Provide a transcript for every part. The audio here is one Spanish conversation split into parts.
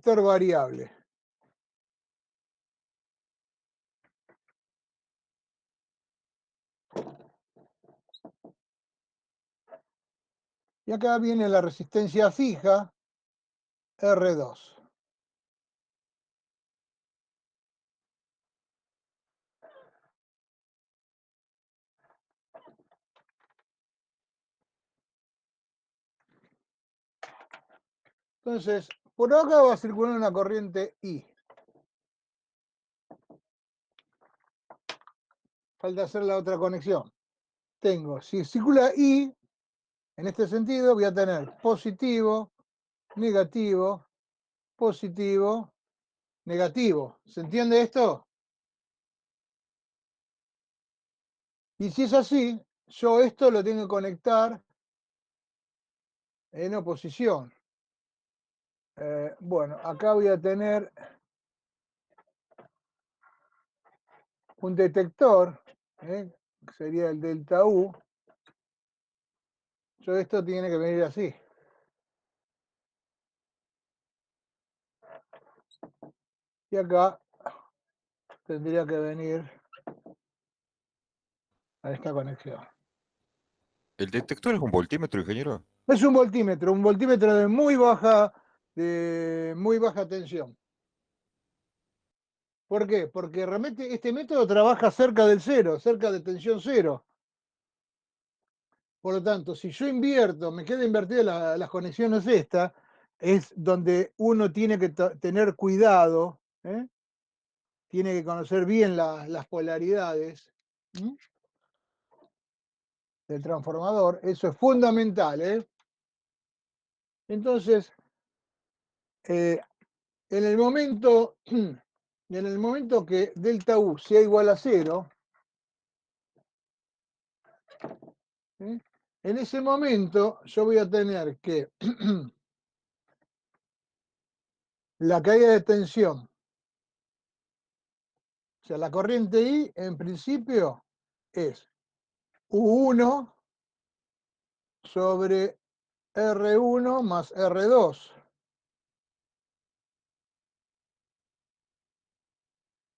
resistor variable. Y acá viene la resistencia fija, R2. Entonces, por acá va a circular una corriente I. Falta hacer la otra conexión. Tengo, si circula I, en este sentido voy a tener positivo, negativo, positivo, negativo. ¿Se entiende esto? Y si es así, yo esto lo tengo que conectar en oposición. Bueno, acá voy a tener un detector, que sería el delta U. Yo esto tiene que venir así. Y acá tendría que venir a esta conexión. ¿El detector es un voltímetro, ingeniero? Es un voltímetro de muy baja tensión. ¿Por qué? Porque realmente este método trabaja cerca del cero, cerca de tensión cero. Por lo tanto, si yo invierto, me queda invertida las conexiones esta, es donde uno tiene que tener cuidado, tiene que conocer bien las polaridades del transformador, eso es fundamental. Entonces, eh, en el momento, en el momento que delta U sea igual a cero, en ese momento yo voy a tener que la caída de tensión, o sea, la corriente I en principio es U1 sobre R1 más R2.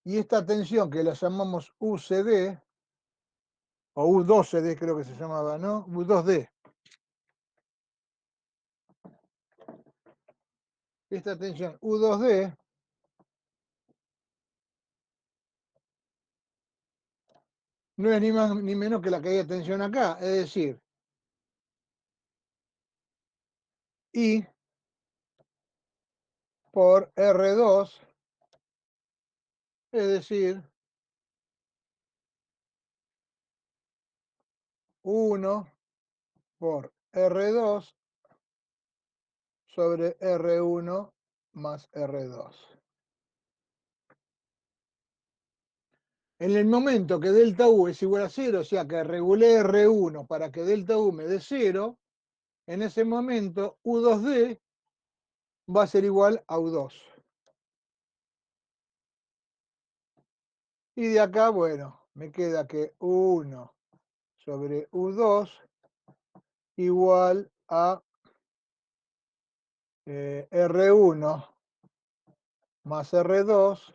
Y esta tensión que la llamamos UCD, o U2CD creo que se llamaba, ¿no? U2D. Esta tensión U2D no es ni más ni menos que la caída de tensión acá, es decir, I por R2, es decir, 1 por R2 sobre R1 más R2. En el momento que delta U es igual a 0, o sea que regulé R1 para que delta U me dé 0, en ese momento U2D va a ser igual a U2. Y de acá, bueno, me queda que U1 sobre U2 igual a R1 más R2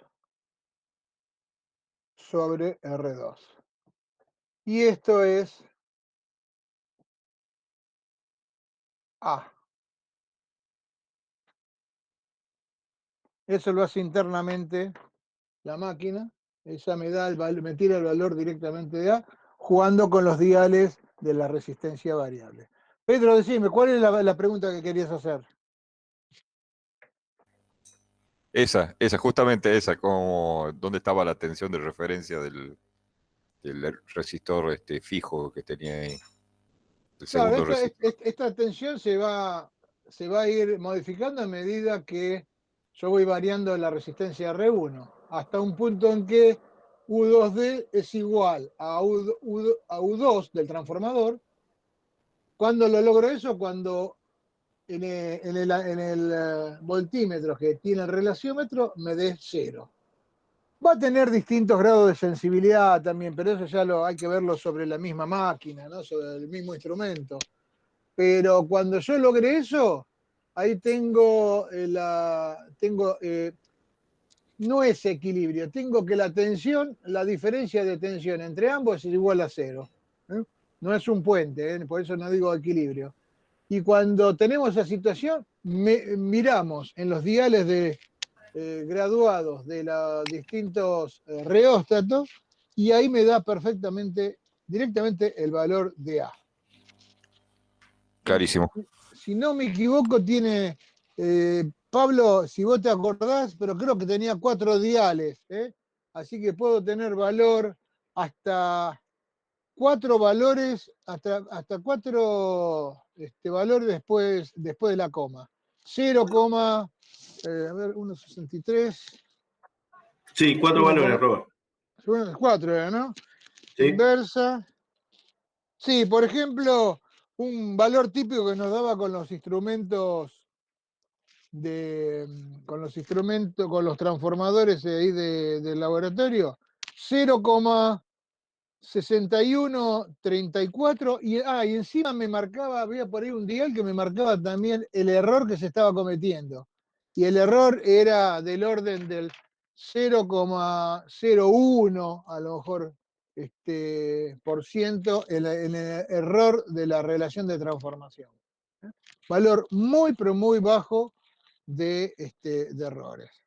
sobre R2. Y esto es A. Eso lo hace internamente la máquina. Ella me tira el valor directamente de A, jugando con los diales de la resistencia variable. Pedro, decime, ¿cuál es la pregunta que querías hacer? Justamente esa, como dónde estaba la tensión de referencia del resistor fijo que tenía ahí, el Claro, segundo resistor. esta tensión se va a ir modificando a medida que yo voy variando la resistencia R1, hasta un punto en que U2D es igual a U2 del transformador. ¿Cuándo lo logro eso? Cuando en el voltímetro que tiene el relaciómetro me dé cero. Va a tener distintos grados de sensibilidad también, pero eso ya hay que verlo sobre la misma máquina, ¿no? Sobre el mismo instrumento. Pero cuando yo logré eso, ahí tengo, no es equilibrio, tengo que la tensión, la diferencia de tensión entre ambos es igual a 0. ¿Eh? No es un puente, por eso no digo equilibrio. Y cuando tenemos esa situación, miramos en los diales de graduados de los distintos reóstatos y ahí me da perfectamente, directamente el valor de A. Clarísimo. Si no me equivoco, tiene, Pablo, si vos te acordás, pero creo que tenía 4 diales, así que puedo tener valor hasta 4 valores, hasta 4 valores después de la coma. 0, a ver, 1,63. Sí, 4 valores, Robert. 4 era, ¿no? Sí. Inversa. Sí, por ejemplo, un valor típico que nos daba con los instrumentos con los transformadores ahí del laboratorio, 0,6134 y encima me marcaba, había por ahí un dial que me marcaba también el error que se estaba cometiendo. Y el error era del orden del 0,01 a lo mejor por ciento el error de la relación de transformación. Valor muy, pero muy bajo de errores.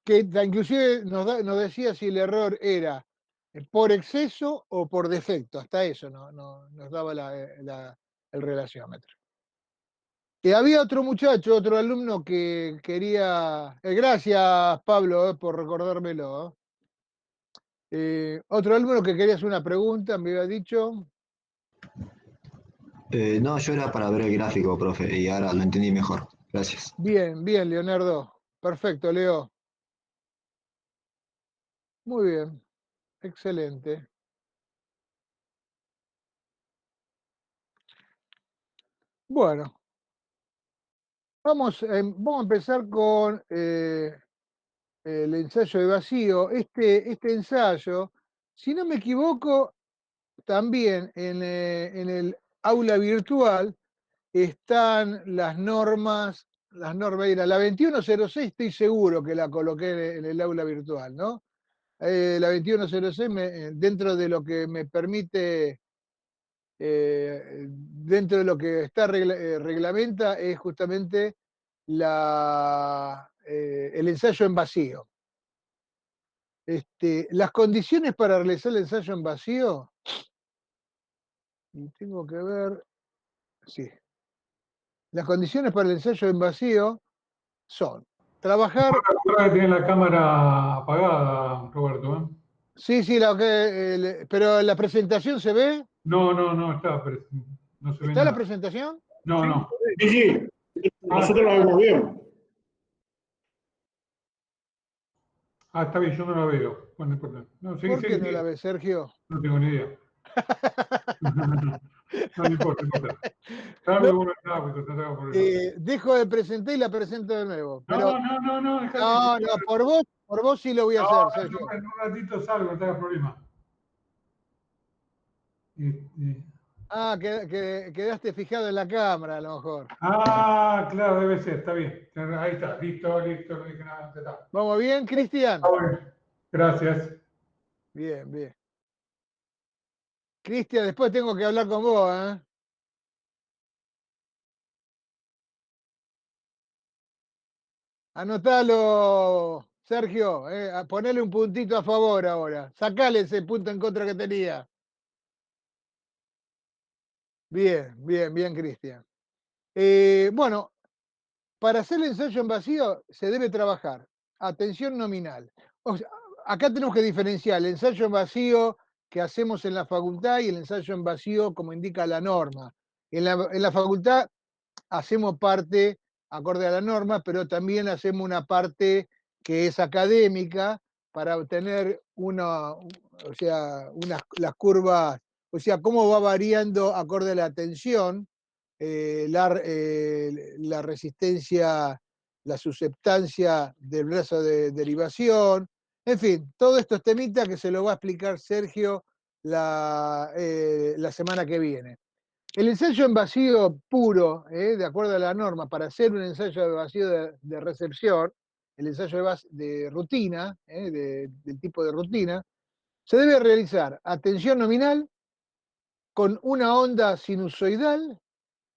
Que inclusive nos decía si el error era por exceso o por defecto, hasta eso nos daba el relaciómetro. Y había otro muchacho, otro alumno que quería, gracias Pablo por recordármelo, otro alumno que quería hacer una pregunta, me había dicho. No, yo era para ver el gráfico, profe, y ahora lo entendí mejor. Gracias. Bien, bien, Leonardo. Perfecto, Leo. Muy bien, excelente. Bueno, vamos a empezar con el ensayo de vacío. Este ensayo, si no me equivoco, también en el aula virtual están las normas, era la 2106, estoy seguro que la coloqué en el aula virtual, ¿no? La 2106 dentro de lo que me permite, dentro de lo que está reglamenta, es justamente el ensayo en vacío. Las condiciones para realizar el ensayo en vacío, y tengo que ver, sí, las condiciones para el ensayo en vacío son trabajar. Ahora que tiene la cámara apagada, Roberto, ¿eh? Sí, sí, pero la presentación se ve. No, está, no se ve ¿Está la nada. presentación? No. Sí, sí. Nosotros lo vemos bien. Está bien, yo no la veo. Bueno, no importa. No, ¿Por qué no la ves, Sergio? No tengo ni idea. No importa. No, Claro, uno está, pues, está por eso. dejo de presentar y la presento de nuevo. Pero No, dejate. no, por vos sí lo voy a hacer, Sergio. En un ratito salgo, no te hagas problema. Quedaste fijado en la cámara, a lo mejor. Claro, debe ser, está bien. Ahí está, listo, no dije nada, ya está. ¿Vamos bien, Cristian? Gracias. Bien, bien. Cristian, después tengo que hablar con vos, ¿eh? Anotalo, Sergio, ponele un puntito a favor ahora. Sacale ese punto en contra que tenía. Bien, Cristian. Bueno, para hacer el ensayo en vacío se debe trabajar atención nominal. O sea, acá tenemos que diferenciar el ensayo en vacío que hacemos en la facultad y el ensayo en vacío como indica la norma. En la facultad hacemos parte acorde a la norma, pero también hacemos una parte que es académica para obtener las curvas, o sea, cómo va variando acorde a la tensión, la resistencia, la susceptancia del brazo de derivación, en fin, todos estos temitas que se lo va a explicar Sergio la semana que viene. El ensayo en vacío puro, de acuerdo a la norma, para hacer un ensayo de vacío de recepción, el ensayo de rutina, del tipo de rutina, se debe realizar a tensión nominal con una onda sinusoidal,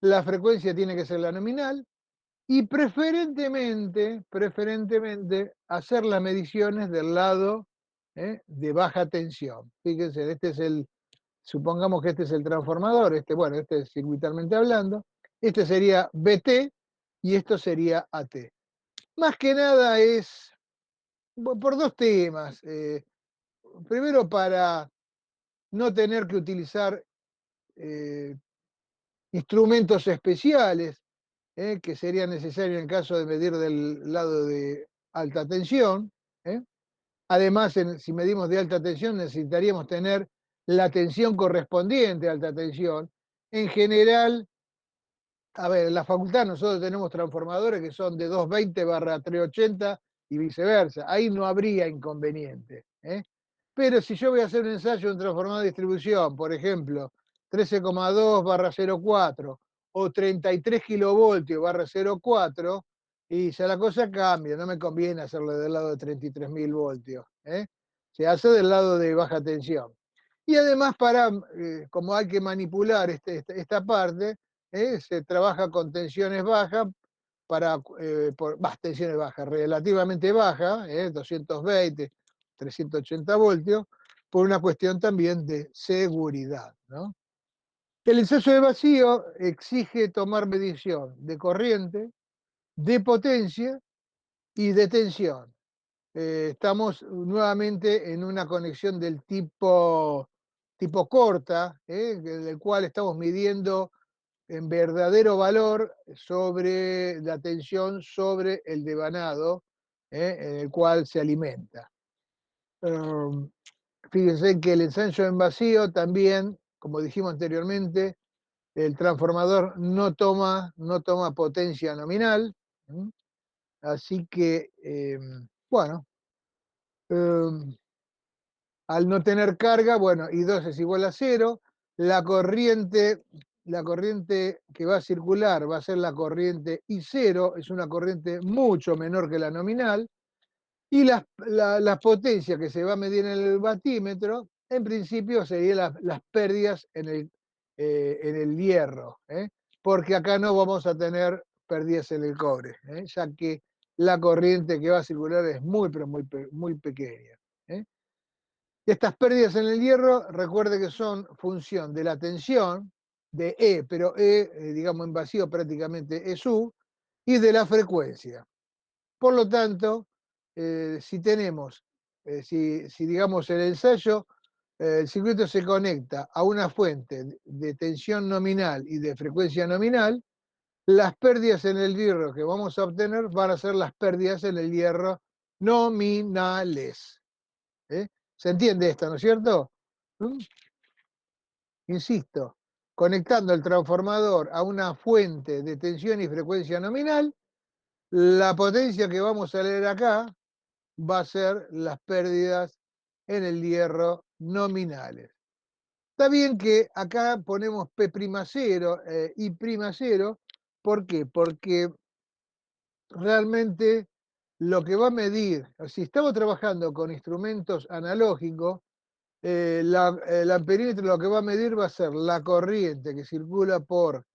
la frecuencia tiene que ser la nominal, y preferentemente hacer las mediciones del lado de baja tensión. Fíjense, supongamos que este es el transformador, este es circuitalmente hablando, este sería BT y esto sería AT. Más que nada es por dos temas. Primero, para no tener que utilizar eh, instrumentos especiales que serían necesarios en caso de medir del lado de alta tensión. ¿eh? Además, si medimos de alta tensión, necesitaríamos tener la tensión correspondiente a alta tensión. En general, a ver, en la facultad nosotros tenemos transformadores que son de 220/380 y viceversa. Ahí no habría inconveniente. Pero si yo voy a hacer un ensayo de un transformador de distribución, por ejemplo, 13,2/04 o 33 kilovoltios barra 0,4, y ya la cosa cambia, no me conviene hacerlo del lado de 33.000 voltios. Se hace del lado de baja tensión. Y además, como hay que manipular esta parte, se trabaja con tensiones bajas, tensiones bajas, relativamente bajas, 220, 380 voltios, por una cuestión también de seguridad, ¿no? El ensayo de vacío exige tomar medición de corriente, de potencia y de tensión. Estamos nuevamente en una conexión del tipo corta, del cual estamos midiendo en verdadero valor sobre la tensión sobre el devanado en el cual se alimenta. Fíjense que el ensayo en vacío también, como dijimos anteriormente, el transformador no toma potencia nominal, así que, bueno, eh, al no tener carga, bueno, I2 es igual a 0, la corriente que va a circular va a ser la corriente I0, es una corriente mucho menor que la nominal, y las potencias que se va a medir en el batímetro, en principio serían las pérdidas en el hierro, porque acá no vamos a tener pérdidas en el cobre, ya que la corriente que va a circular es muy, pero muy pequeña. Estas pérdidas en el hierro, recuerde que son función de la tensión, de E, pero digamos en vacío prácticamente es U, y de la frecuencia. Por lo tanto, si tenemos, si digamos el ensayo, el circuito se conecta a una fuente de tensión nominal y de frecuencia nominal, las pérdidas en el hierro que vamos a obtener van a ser las pérdidas en el hierro nominales. ¿Se entiende esto, no es cierto? Insisto, conectando el transformador a una fuente de tensión y frecuencia nominal, la potencia que vamos a leer acá va a ser las pérdidas en el hierro nominales. Está bien que acá ponemos P'0 y I'0, ¿por qué? Porque realmente lo que va a medir, si estamos trabajando con instrumentos analógicos, el amperímetro lo que va a medir va a ser la corriente que circula por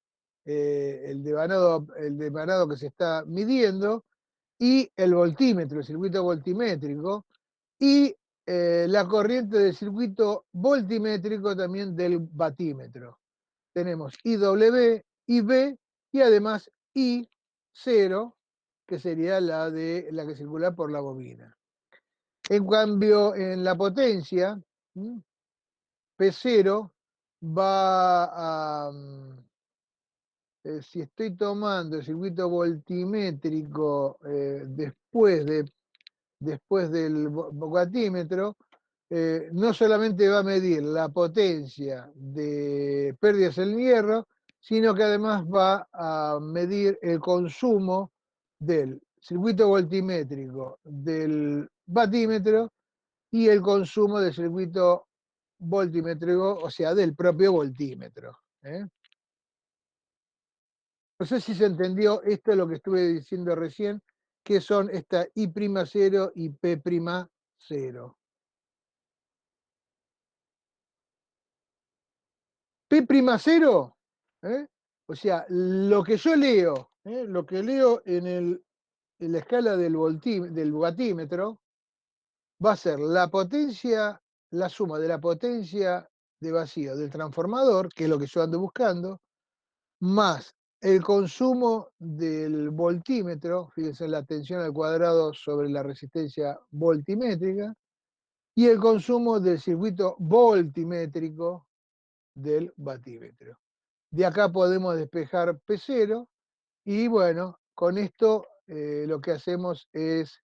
el devanado que se está midiendo y el voltímetro, el circuito voltimétrico, y la corriente del circuito voltimétrico también del batímetro. Tenemos IW, IB y además I0, que sería la que circula por la bobina. En cambio, en la potencia, P0 va a, si estoy tomando el circuito voltimétrico después del batímetro, no solamente va a medir la potencia de pérdidas en el hierro, sino que además va a medir el consumo del circuito voltimétrico del batímetro y el consumo del circuito voltimétrico, o sea, del propio voltímetro. No sé si se entendió esto es lo que estuve diciendo recién, que son esta I'0 y P'0. P'0, ¿eh? O sea, lo que yo leo, lo que leo en la escala del watímetro, va a ser la potencia, la suma de la potencia de vacío del transformador, que es lo que yo ando buscando, más el consumo del voltímetro, fíjense la tensión al cuadrado sobre la resistencia voltimétrica, y el consumo del circuito voltimétrico del batímetro. De acá podemos despejar P0 y bueno, con esto lo que hacemos es,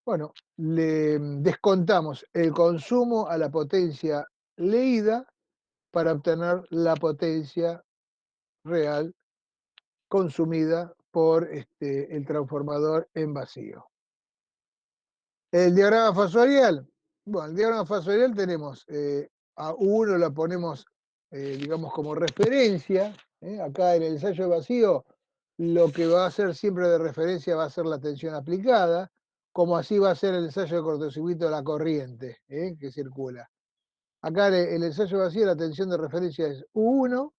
bueno, le descontamos el consumo a la potencia leída para obtener la potencia real consumida por el transformador en vacío. El diagrama fasorial. Bueno, el diagrama fasorial tenemos a U1 lo ponemos, digamos, como referencia. Acá en el ensayo de vacío, lo que va a ser siempre de referencia va a ser la tensión aplicada, como así va a ser el ensayo de cortocircuito de la corriente que circula. Acá en el ensayo de vacío la tensión de referencia es U1.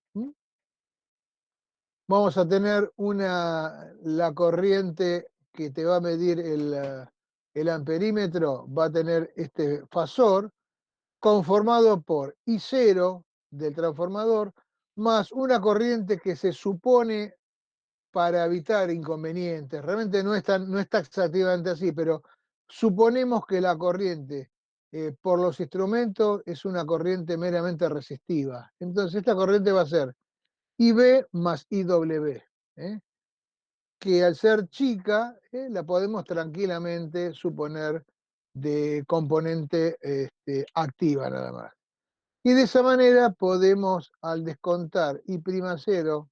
Vamos a tener la corriente que te va a medir el amperímetro, va a tener este fasor conformado por I0 del transformador más una corriente que se supone para evitar inconvenientes. Realmente no es taxativamente así, pero suponemos que la corriente por los instrumentos es una corriente meramente resistiva. Entonces esta corriente va a ser IB más IW, que al ser chica la podemos tranquilamente suponer de componente activa nada más. Y de esa manera podemos, al descontar I'0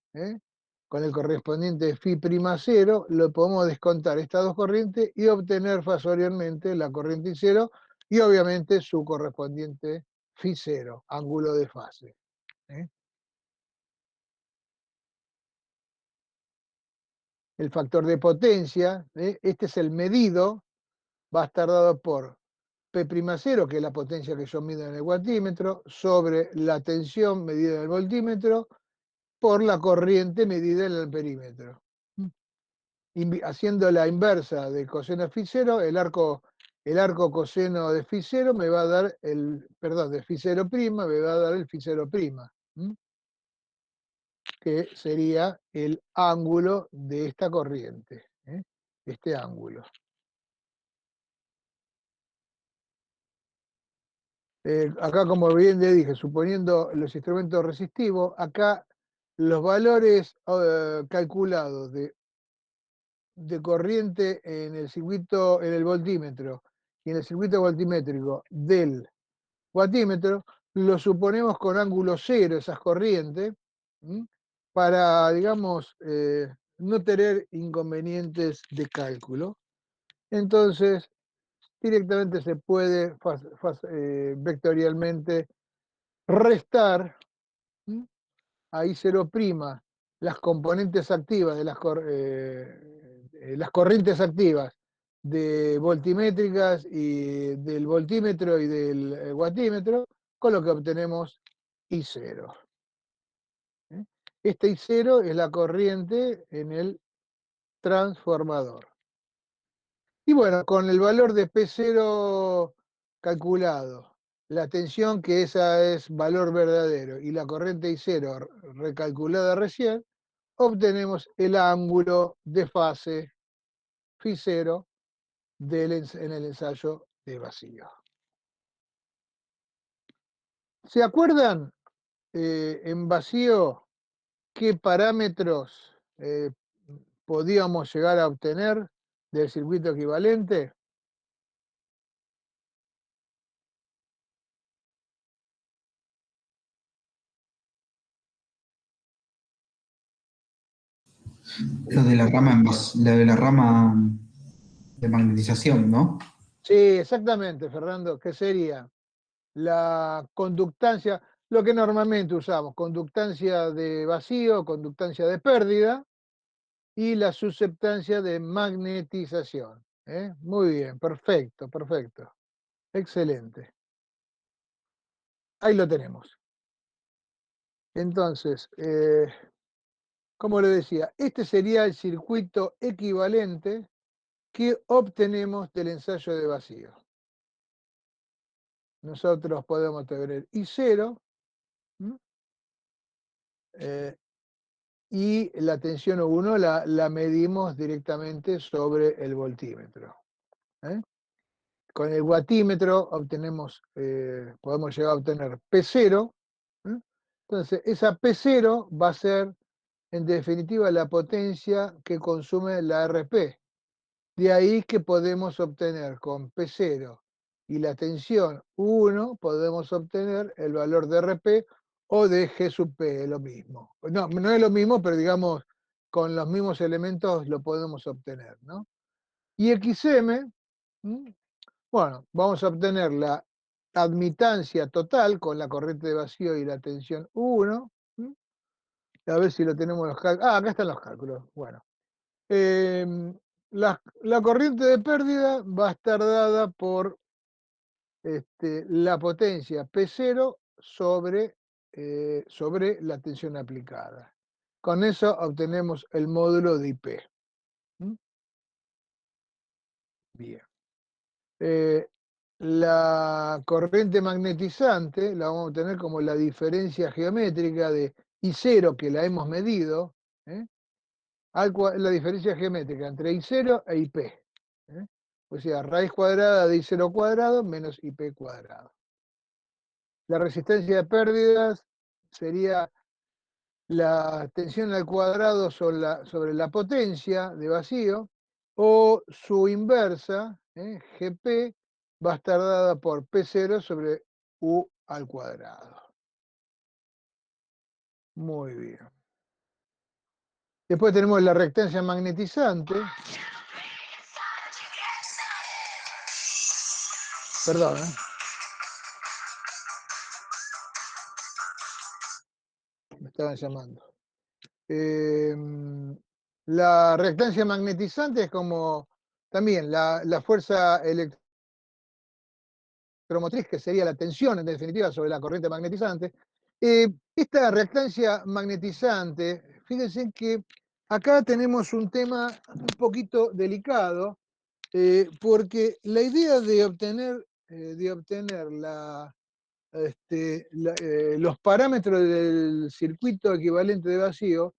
con el correspondiente Φ'0, lo podemos descontar estas dos corrientes y obtener fasorialmente la corriente I0 y obviamente su correspondiente Φ0, ángulo de fase. El factor de potencia, este es el medido, va a estar dado por P'0, que es la potencia que yo mido en el watímetro, sobre la tensión medida en el voltímetro, por la corriente medida en el amperímetro. Haciendo la inversa de coseno Φ0, el arco coseno de Φ0 me va a dar de Φ0' me va a dar el Φ0', que sería el ángulo de esta corriente, este ángulo. Acá, como bien le dije, suponiendo los instrumentos resistivos, acá los valores calculados de corriente en el circuito, en el voltímetro y en el circuito voltimétrico del watímetro, lo suponemos con ángulo cero esas corrientes, para, digamos, no tener inconvenientes de cálculo. Entonces, directamente se puede vectorialmente restar a I0' las componentes activas de las corrientes activas de voltimétricas y del voltímetro y del watímetro, con lo que obtenemos I0. Este I0 es la corriente en el transformador. Y bueno, con el valor de P0 calculado, la tensión que esa es valor verdadero y la corriente I0 recalculada recién, obtenemos el ángulo de fase Φ0 en el ensayo de vacío. ¿Se acuerdan en vacío qué parámetros podíamos llegar a obtener del circuito equivalente? Lo de la rama, lo de la rama de magnetización, ¿no? Sí, exactamente, Fernando, que sería la conductancia. lo que normalmente usamos, conductancia de vacío, conductancia de pérdida y la susceptancia de magnetización. Muy bien, perfecto, perfecto. Excelente. Ahí lo tenemos. Entonces, como le decía, este sería el circuito equivalente que obtenemos del ensayo de vacío. Nosotros podemos tener I0 y la tensión 1 la medimos directamente sobre el voltímetro. Con el watímetro obtenemos, podemos llegar a obtener P0. Entonces, esa P0 va a ser, en definitiva, la potencia que consume la RP. De ahí que podemos obtener con P0 y la tensión 1, podemos obtener el valor de RP o de G sub P, es lo mismo. No, no es lo mismo, pero digamos, con los mismos elementos lo podemos obtener, ¿no? Y XM, bueno, vamos a obtener la admitancia total con la corriente de vacío y la tensión 1. A ver si lo tenemos los cálculos. Ah, acá están los cálculos. Bueno. La corriente de pérdida va a estar dada por la potencia P0 sobre la tensión aplicada. Con eso obtenemos el módulo de IP. Bien. La corriente magnetizante la vamos a obtener como la diferencia geométrica de I0 que la hemos medido, la diferencia geométrica entre I0 e IP. O sea, raíz cuadrada de I0 cuadrado menos IP cuadrado. La resistencia de pérdidas sería la tensión al cuadrado sobre la potencia de vacío, o su inversa, GP, va a estar dada por P0 sobre U al cuadrado. Muy bien. Después tenemos la reactancia magnetizante. Perdón, me estaban llamando. La reactancia magnetizante es como también la fuerza electromotriz, que sería la tensión en definitiva sobre la corriente magnetizante. Esta reactancia magnetizante, fíjense que acá tenemos un tema un poquito delicado, porque la idea de obtener los parámetros del circuito equivalente de vacío,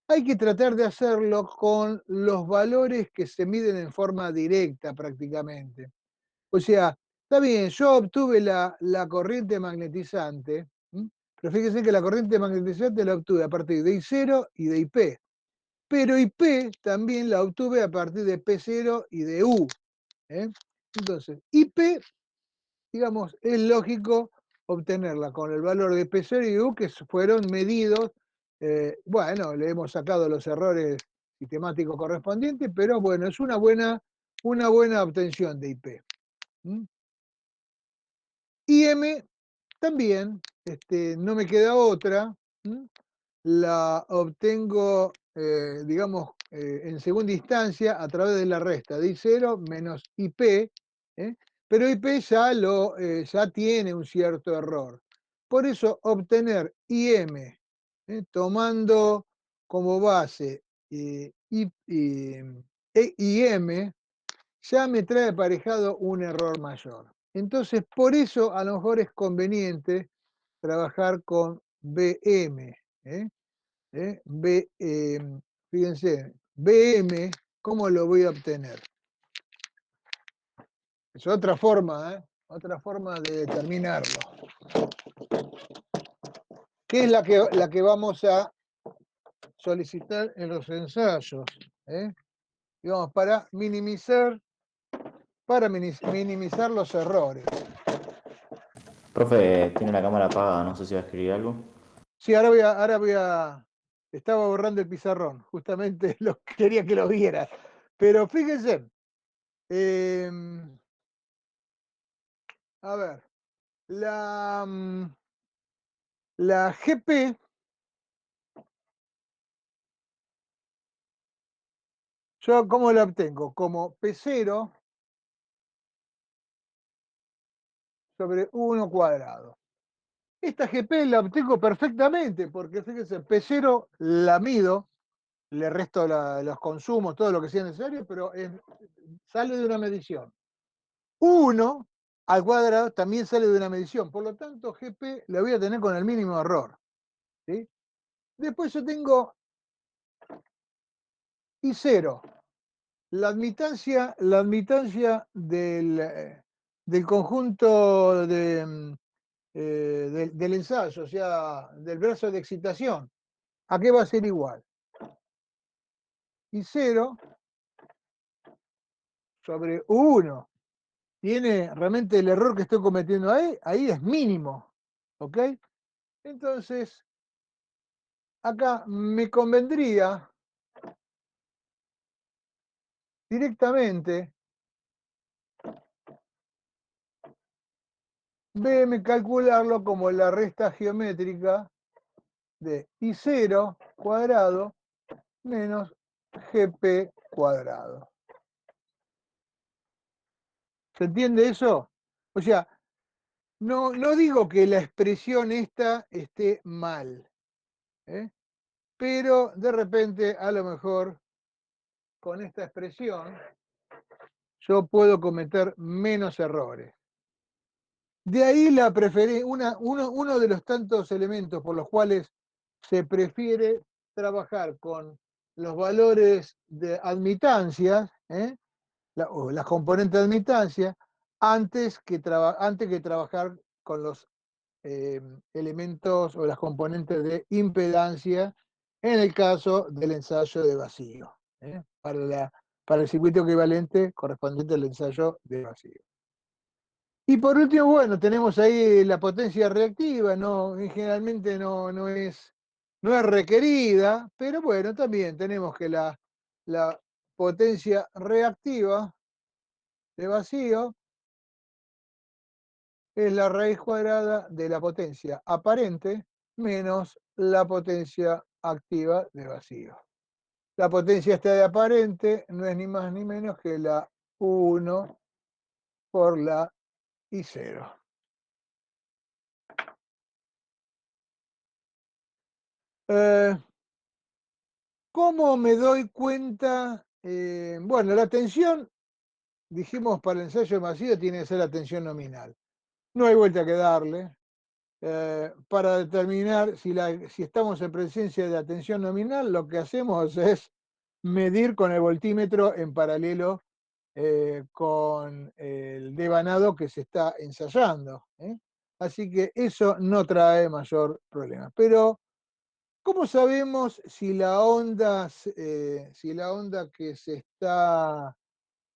hay que tratar de hacerlo con los valores que se miden en forma directa prácticamente. O sea, está bien, yo obtuve la corriente magnetizante, pero fíjense que la corriente magnetizante la obtuve a partir de I0 y de IP. Pero IP también la obtuve a partir de P0 y de U. Entonces, IP, digamos, es lógico obtenerla con el valor de P0 y U que fueron medidos. Bueno, le hemos sacado los errores sistemáticos correspondientes, pero bueno, es una buena obtención de IP. IM también, no me queda otra, la obtengo, digamos, en segunda instancia a través de la resta de I0 menos IP, pero IP ya tiene un cierto error. Por eso obtener IM, tomando como base IM, ya me trae aparejado un error mayor. Entonces, por eso a lo mejor es conveniente trabajar con BM. Fíjense, BM, ¿cómo lo voy a obtener? Es otra forma de determinarlo. ¿Qué es la que vamos a solicitar en los ensayos? Digamos, para minimizar los errores. Profe, tiene la cámara apagada, no sé si va a escribir algo. Sí, estaba borrando el pizarrón, justamente quería que lo viera. Pero fíjense, a ver, La GP, yo ¿cómo la obtengo? Como P0 sobre 1 cuadrado. Esta GP la obtengo perfectamente, porque fíjense, P0 la mido, le resto los consumos, todo lo que sea necesario, pero sale de una medición. 1 al cuadrado también sale de una medición, por lo tanto GP la voy a tener con el mínimo error. ¿Sí? Después yo tengo I0, la admitancia del conjunto del ensayo, o sea, del verso de excitación. ¿A qué va a ser igual? I0 sobre U1. Tiene realmente el error que estoy cometiendo ahí es mínimo. ¿Ok? Entonces, acá me convendría directamente BM calcularlo como la resta geométrica de I0 cuadrado menos GP cuadrado. ¿Se entiende eso? O sea, no digo que la expresión esta esté mal, ¿eh? Pero de repente, a lo mejor, con esta expresión, yo puedo cometer menos errores. De ahí la uno de los tantos elementos por los cuales se prefiere trabajar con los valores de admitancias, o las componentes de admitancia, antes que trabajar con los elementos o las componentes de impedancia en el caso del ensayo de vacío, para el circuito equivalente correspondiente al ensayo de vacío. Y por último, bueno, tenemos ahí la potencia reactiva, generalmente no es requerida, pero bueno, también tenemos que la potencia reactiva de vacío es la raíz cuadrada de la potencia aparente menos la potencia activa de vacío. La potencia esta de aparente no es ni más ni menos que la U1 por la I0. ¿Cómo me doy cuenta? Bueno, la tensión, dijimos, para el ensayo masivo tiene que ser la tensión nominal. No hay vuelta que darle. Para determinar si estamos en presencia de la tensión nominal, lo que hacemos es medir con el voltímetro en paralelo con el devanado que se está ensayando. Así que eso no trae mayor problema. Pero ¿cómo sabemos si la onda que se está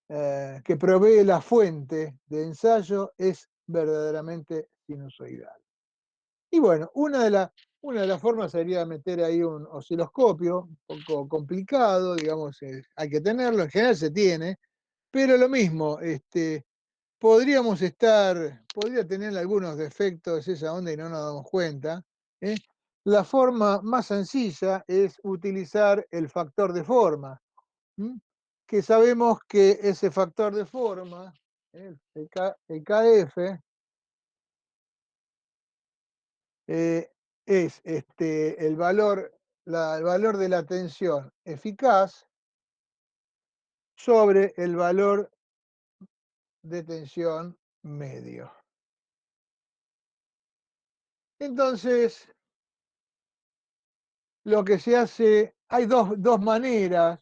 que provee la fuente de ensayo es verdaderamente sinusoidal? Y bueno, una de las formas sería meter ahí un osciloscopio, un poco complicado, digamos, hay que tenerlo, en general se tiene, pero lo mismo, podría tener algunos defectos esa onda y no nos damos cuenta. ¿eh? La forma más sencilla es utilizar el factor de forma, que sabemos que ese factor de forma, el KF, es el valor de la tensión eficaz sobre el valor de tensión medio. Entonces, lo que se hace, hay dos maneras,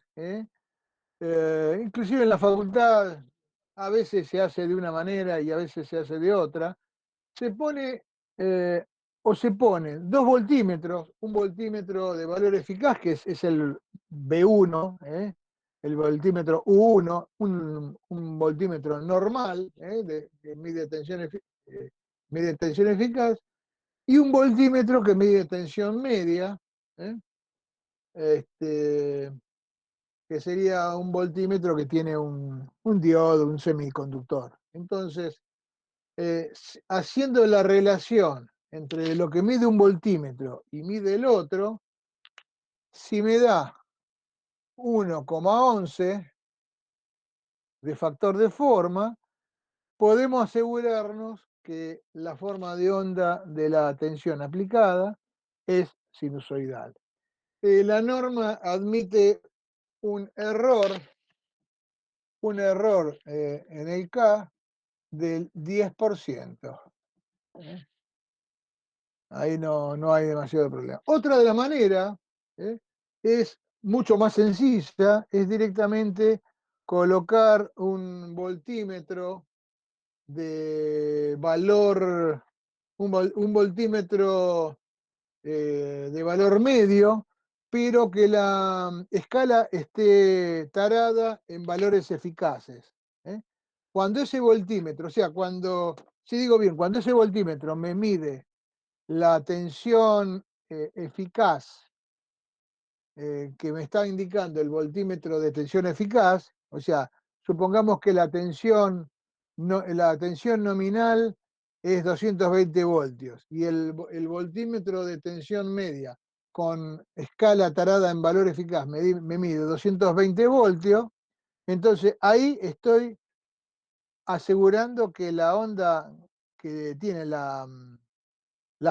inclusive en la facultad a veces se hace de una manera y a veces se hace de otra. Se pone eh, se ponen 2 voltímetros, un voltímetro de valor eficaz, que es el B1, el voltímetro U1, un voltímetro normal, que mide tensión eficaz, y un voltímetro que mide tensión media, ¿eh? este, que sería un voltímetro que tiene un diodo, un semiconductor. Entonces, haciendo la relación entre lo que mide un voltímetro y mide el otro, si me da 1,11 de factor de forma, podemos asegurarnos que la forma de onda de la tensión aplicada es sinusoidal. La norma admite un error en el K del 10%. Ahí no hay demasiado problema. Otra de las maneras es mucho más sencilla, es directamente colocar un voltímetro de valor, un voltímetro de valor medio, pero que la escala esté tarada en valores eficaces. Cuando ese voltímetro, o sea, si digo bien, cuando ese voltímetro me mide la tensión eficaz que me está indicando el voltímetro de tensión eficaz, o sea, supongamos que la tensión nominal es 220 voltios y el voltímetro de tensión media con escala tarada en valor eficaz me mide 220 voltios, entonces ahí estoy asegurando que la onda que tiene la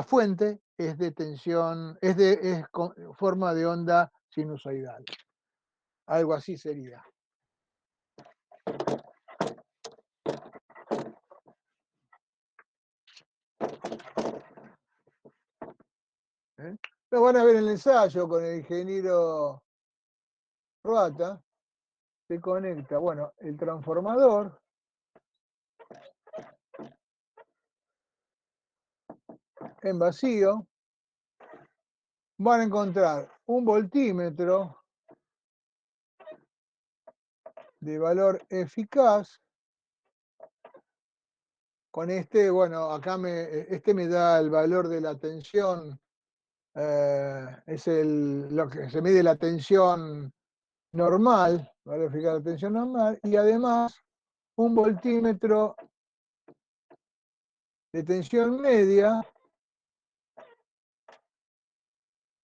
fuente es de tensión, es con forma de onda sinusoidal. Algo así sería. Lo van a ver en el ensayo con el ingeniero Roata. Se conecta, bueno, el transformador en vacío. Van a encontrar un voltímetro de valor eficaz. Con este, bueno, acá este me da el valor de la tensión, es lo que se mide la tensión normal, valor eficaz de la tensión normal, y además un voltímetro de tensión media,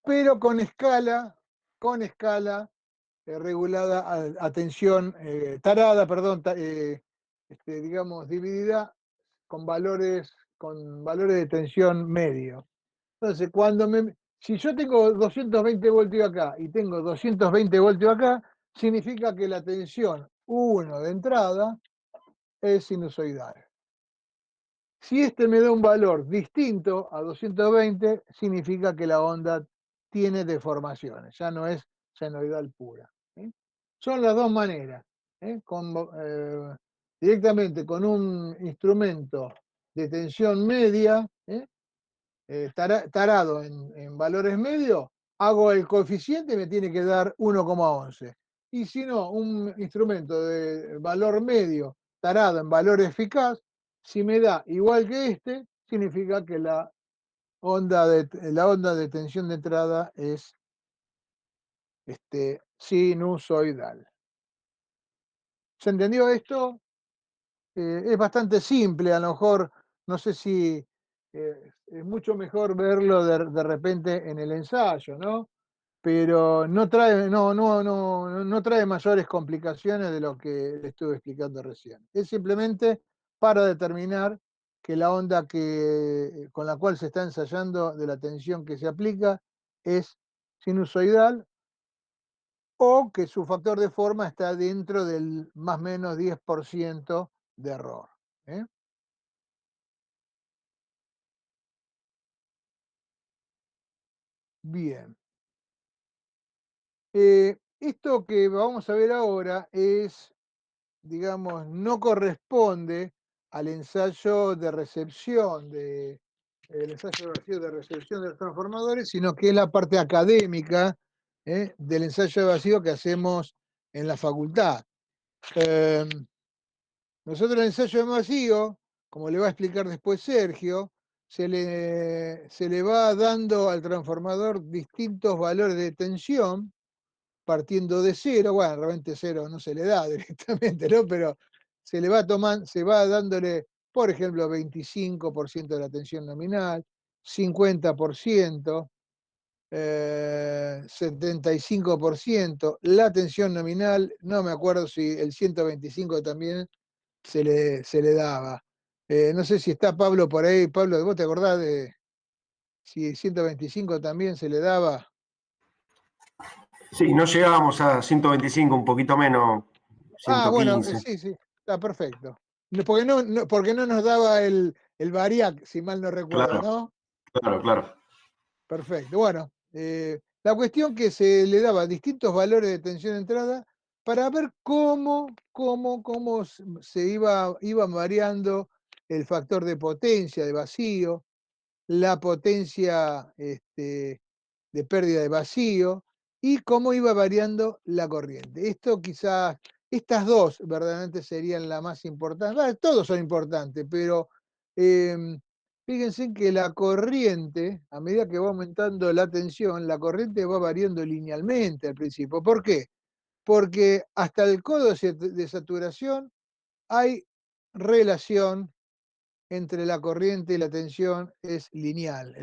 pero con escala regulada a tensión, tarada, perdón, digamos, dividida con valores de tensión medio. Entonces, si yo tengo 220 voltios acá y tengo 220 voltios acá, significa que la tensión 1 de entrada es sinusoidal. Si este me da un valor distinto a 220, significa que la onda tiene deformaciones, ya no es senoidal pura. Son las dos maneras. Directamente con un instrumento de tensión media, tarado en valores medios, hago el coeficiente y me tiene que dar 1,11. Y si no, un instrumento de valor medio tarado en valor eficaz, si me da igual que este, significa que la onda de tensión de entrada es sinusoidal. ¿Se entendió esto? Es bastante simple, a lo mejor, no sé si es mucho mejor verlo de repente en el ensayo, ¿no? Pero no trae mayores complicaciones de lo que le estuve explicando recién. Es simplemente para determinar que la onda con la cual se está ensayando de la tensión que se aplica es sinusoidal o que su factor de forma está dentro del más o menos 10% de error. Bien. Esto que vamos a ver ahora es, digamos, no corresponde al ensayo de recepción el ensayo vacío de recepción de los transformadores, sino que es la parte académica del ensayo de vacío que hacemos en la facultad. Nosotros el ensayo de vacío, como le va a explicar después Sergio, se le va dando al transformador distintos valores de tensión, partiendo de cero. Bueno, realmente cero no se le da directamente, ¿no? Pero se va dándole, por ejemplo, 25% de la tensión nominal, 50%, 75%, la tensión nominal, no me acuerdo si el 125 también se le daba. No sé si está Pablo por ahí. Pablo, ¿vos te acordás de si 125 también se le daba? Sí, no llegábamos a 125, un poquito menos, Ah, bueno, 115. sí, sí, está perfecto. Porque no nos daba el variac, si mal no recuerdo, Claro, ¿no? claro, claro. Perfecto. Bueno, la cuestión que se le daba distintos valores de tensión de entrada para ver cómo se iba variando el factor de potencia, de vacío, la potencia de pérdida de vacío y cómo iba variando la corriente. Esto quizás, estas dos verdaderamente serían la más importante. Bueno, todos son importantes, pero eh, fíjense que la corriente, a medida que va aumentando la tensión, la corriente va variando linealmente al principio. ¿Por qué? Porque hasta el codo de saturación hay relación entre la corriente y la tensión, es lineal.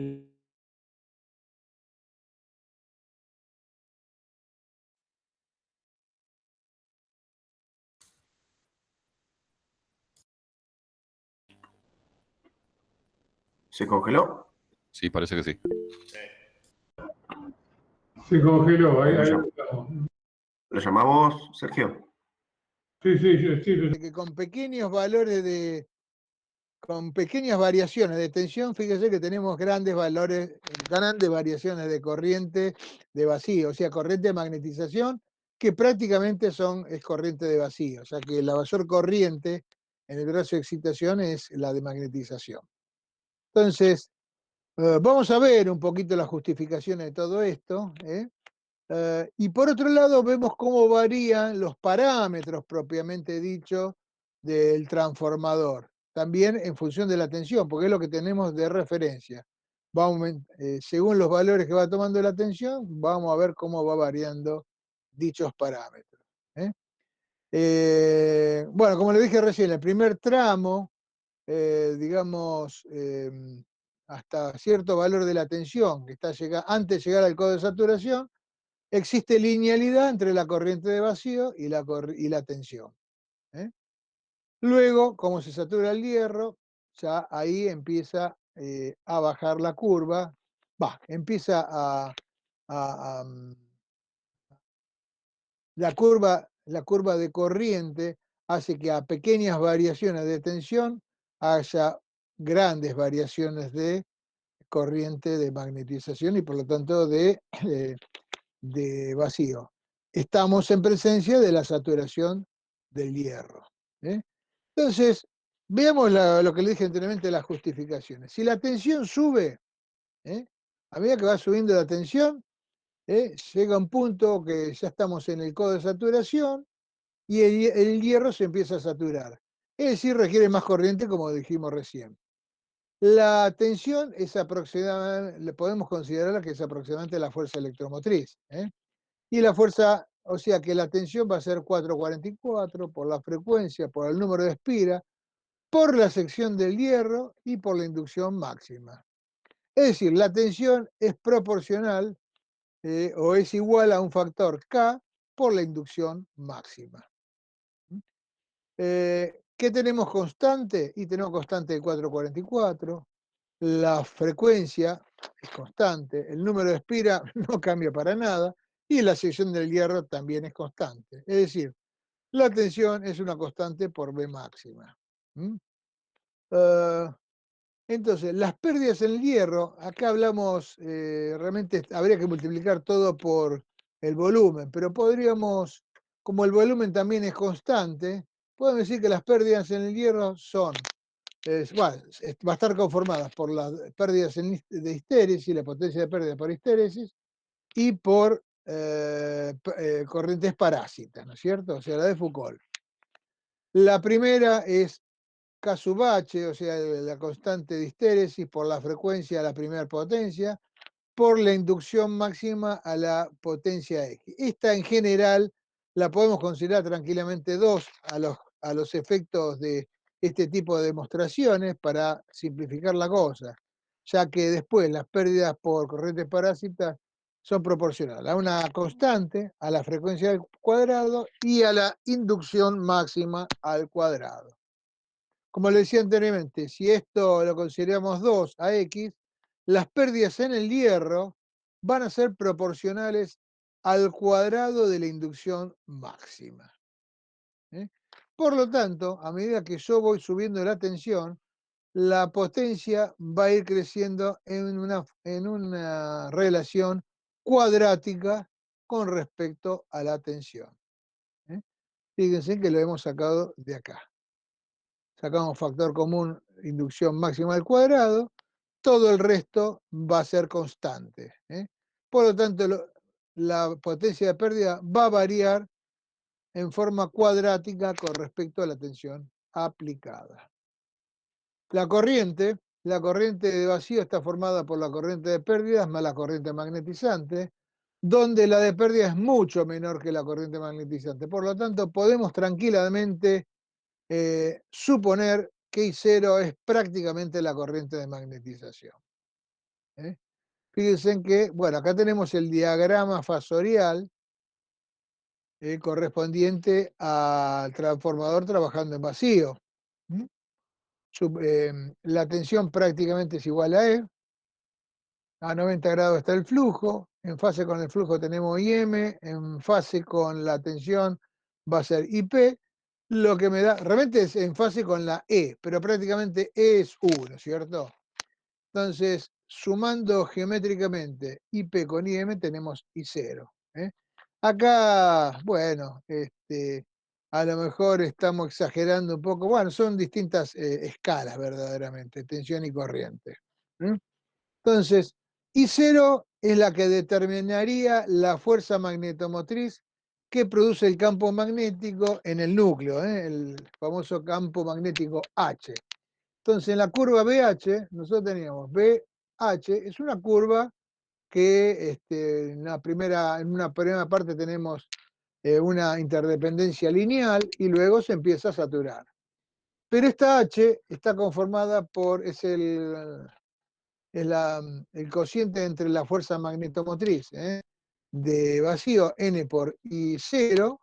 ¿Se congeló? Sí, parece que sí. Se congeló, ahí, ¿Lo, ahí llam- estamos. lo llamamos, Sergio? Sí, sí. Que con pequeños valores con pequeñas variaciones de tensión, fíjese que tenemos grandes valores, grandes variaciones de corriente de vacío, o sea, corriente de magnetización, que prácticamente es corriente de vacío, o sea que la mayor corriente en el brazo de excitación es la de magnetización. Entonces, vamos a ver un poquito las justificaciones de todo esto, ¿eh? Y por otro lado, vemos cómo varían los parámetros propiamente dicho del transformador, también en función de la tensión, porque es lo que tenemos de referencia. Según los valores que va tomando la tensión, vamos a ver cómo va variando dichos parámetros. ¿Eh? Bueno, como le dije recién, el primer tramo, digamos, hasta cierto valor de la tensión, que está antes de llegar al codo de saturación, existe linealidad entre la corriente de vacío y la tensión. ¿Eh? Luego, como se satura el hierro, ya ahí empieza a bajar la curva, empieza a, la curva de corriente hace que a pequeñas variaciones de tensión haya grandes variaciones de corriente de magnetización y por lo tanto de vacío. Estamos en presencia de la saturación del hierro. ¿Eh? Entonces, veamos lo que le dije anteriormente, las justificaciones. Si la tensión sube, ¿eh? A medida que va subiendo la tensión, llega un punto que ya estamos en el codo de saturación y el hierro se empieza a saturar. Es decir, requiere más corriente, como dijimos recién. La tensión es aproximadamente, podemos considerarla que es aproximadamente la fuerza electromotriz. Y la fuerza, o sea que la tensión va a ser 444 por la frecuencia, por el número de espira, por la sección del hierro y por la inducción máxima. Es decir, la tensión es proporcional o es igual a un factor K por la inducción máxima. ¿Qué tenemos constante? Y tenemos constante de 444. La frecuencia es constante, el número de espira no cambia para nada y la sección del hierro también es constante. Es decir, la tensión es una constante por B máxima. ¿Mm? Entonces, las pérdidas en el hierro, acá hablamos, realmente habría que multiplicar todo por el volumen, pero podríamos, como el volumen también es constante, podemos decir que las pérdidas en el hierro son bueno, va a estar conformada por las pérdidas de histéresis, la potencia de pérdida por histéresis, y por corrientes parásitas, ¿no es cierto? O sea, la de Foucault. La primera es K sub h, o sea, la constante de histéresis por la frecuencia de la primera potencia, por la inducción máxima a la potencia X. Esta en general la podemos considerar tranquilamente 2 a los efectos de este tipo de demostraciones para simplificar la cosa. ya que después las pérdidas por corrientes parásitas son proporcionales a una constante, a la frecuencia al cuadrado y a la inducción máxima al cuadrado. Como le decía anteriormente, si esto lo consideramos 2 a X, las pérdidas en el hierro van a ser proporcionales al cuadrado de la inducción máxima. ¿Eh? Por lo tanto, a medida que yo voy subiendo la tensión, la potencia va a ir creciendo en una relación cuadrática con respecto a la tensión. ¿Eh? Fíjense que lo hemos sacado de acá. Sacamos factor común, inducción máxima al cuadrado, todo el resto va a ser constante. Por lo tanto, la potencia de pérdida va a variar en forma cuadrática con respecto a la tensión aplicada. La corriente de vacío está formada por la corriente de pérdidas más la corriente magnetizante, donde la de pérdida es mucho menor que la corriente magnetizante. Por lo tanto, podemos tranquilamente suponer que I0 es prácticamente la corriente de magnetización. Fíjense en que, bueno, acá tenemos el diagrama fasorial correspondiente al transformador trabajando en vacío. La tensión prácticamente es igual a E, a 90 grados está el flujo, en fase con el flujo tenemos IM, en fase con la tensión va a ser IP, lo que me da, realmente es en fase con la E, pero prácticamente E es 1, ¿cierto? Entonces, sumando geométricamente IP con IM tenemos I0. Acá, bueno, a lo mejor estamos exagerando un poco, bueno, son distintas escalas verdaderamente, tensión y corriente. Entonces, I0 es la que determinaría la fuerza magnetomotriz que produce el campo magnético en el núcleo, el famoso campo magnético H. Entonces, en la curva BH, nosotros teníamos BH, es una curva que en una primera parte tenemos una interdependencia lineal y luego se empieza a saturar. Pero esta H está conformada por, el cociente entre la fuerza magnetomotriz de vacío N por I0,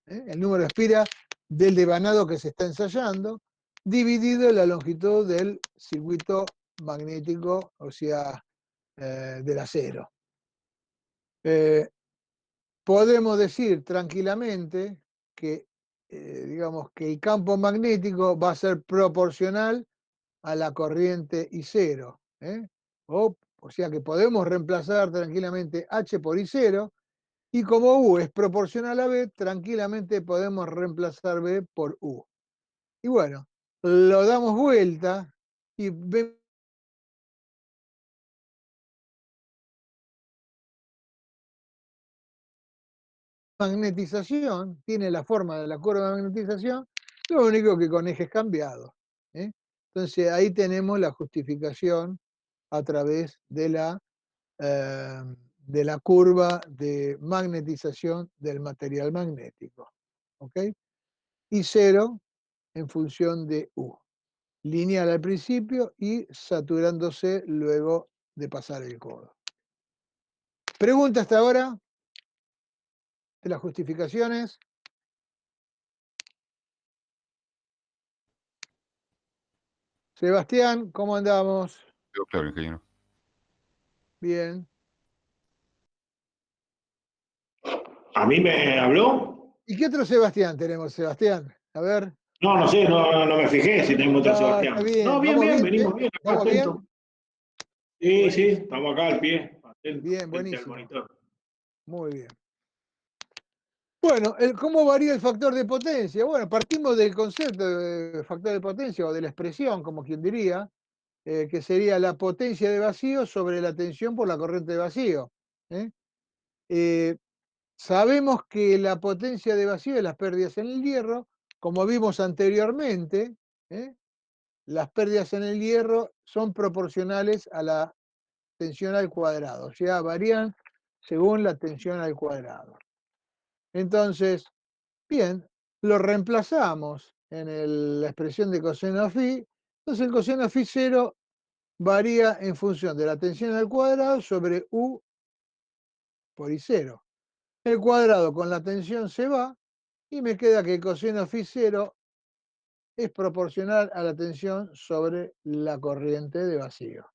el número de espira del devanado que se está ensayando, dividido la longitud del circuito magnético, o sea, del acero. Podemos decir tranquilamente que, digamos, que el campo magnético va a ser proporcional a la corriente I0. O sea que podemos reemplazar tranquilamente H por I0 y como U es proporcional a B, tranquilamente podemos reemplazar B por U. Y bueno, lo damos vuelta y vemos magnetización, tiene la forma de la curva de magnetización, lo único que con ejes cambiados. Entonces ahí tenemos la justificación a través de la curva de magnetización del material magnético. ¿Ok? Y 0 en función de U. Lineal al principio y saturándose luego de pasar el codo. ¿Pregunta hasta ahora de las justificaciones? Sebastián, ¿cómo andamos? Quedó claro, ingeniero. Bien. ¿A mí me habló? ¿Y qué otro Sebastián tenemos, Sebastián? A ver. No, no sé, no me fijé si tenemos otro No, está Sebastián. bien. No, bien, ¿Vamos bien? venimos bien, acá ¿Vamos bien? atento. Sí, sí, Buenísimo. estamos acá al pie, atento, Bien, frente al buenísimo. monitor. Muy bien. Bueno, ¿cómo varía el factor de potencia? Bueno, partimos del concepto de factor de potencia o de la expresión, como quien diría, que sería la potencia de vacío sobre la tensión por la corriente de vacío. ¿eh? Sabemos que la potencia de vacío es las pérdidas en el hierro, como vimos anteriormente, las pérdidas en el hierro son proporcionales a la tensión al cuadrado, o sea, varían según la tensión al cuadrado. Entonces, bien, lo reemplazamos en la expresión de coseno phi. Entonces el coseno phi 0 varía en función de la tensión al cuadrado sobre U por I0. El cuadrado con la tensión se va y me queda que el coseno φ0 es proporcional a la tensión sobre la corriente de vacío.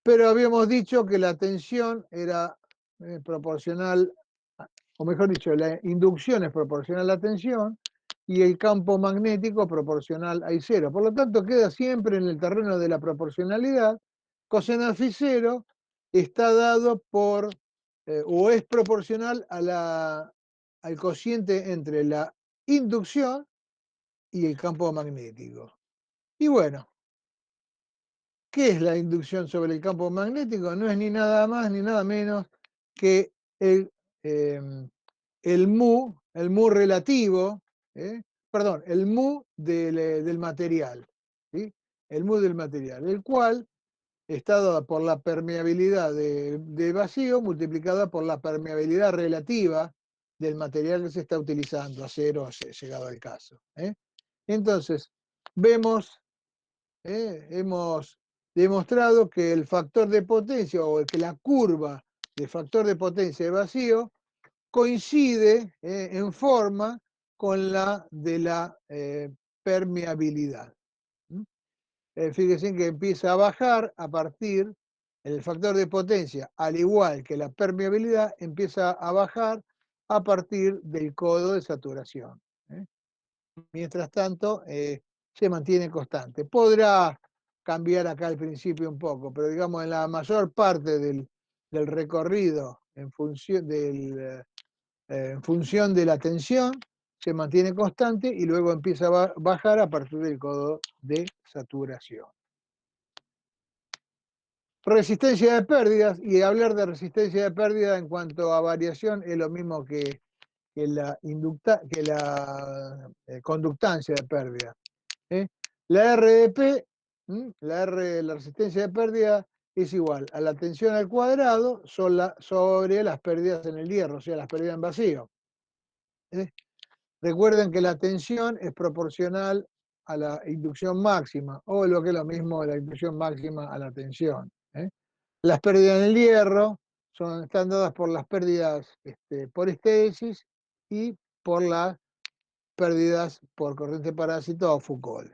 Pero habíamos dicho que la tensión era proporcional, o mejor dicho, la inducción es proporcional a la tensión y el campo magnético proporcional a I0. Por lo tanto, queda siempre en el terreno de la proporcionalidad. Coseno φ0 está dado por, o es proporcional a al cociente entre la inducción y el campo magnético. Y bueno, ¿qué es la inducción sobre el campo magnético? No es ni nada más ni nada menos que eh, el mu relativo, perdón, el mu del material, ¿sí? El mu del material, el cual está dado por la permeabilidad de vacío multiplicada por la permeabilidad relativa del material que se está utilizando, acero, llegado al caso. Entonces, vemos, hemos demostrado que el factor de potencia o que la curva de factor de potencia de vacío coincide en forma con la de la permeabilidad. Fíjense que empieza a bajar a partir, el factor de potencia, al igual que la permeabilidad, empieza a bajar a partir del codo de saturación. Mientras tanto, se mantiene constante. Podrá cambiar acá al principio un poco, pero digamos en la mayor parte del recorrido en función de la tensión, se mantiene constante y luego empieza a bajar a partir del codo de saturación. Resistencia de pérdidas, y hablar de resistencia de pérdida en cuanto a variación es lo mismo que la conductancia de pérdida. La RDP, la resistencia de pérdida, es igual a la tensión al cuadrado sobre las pérdidas en el hierro, o sea, las pérdidas en vacío. Recuerden que la tensión es proporcional a la inducción máxima, o lo que es lo mismo, la inducción máxima a la tensión. Las pérdidas en el hierro están dadas por las pérdidas por estéresis y por las pérdidas por corriente parásita o Foucault.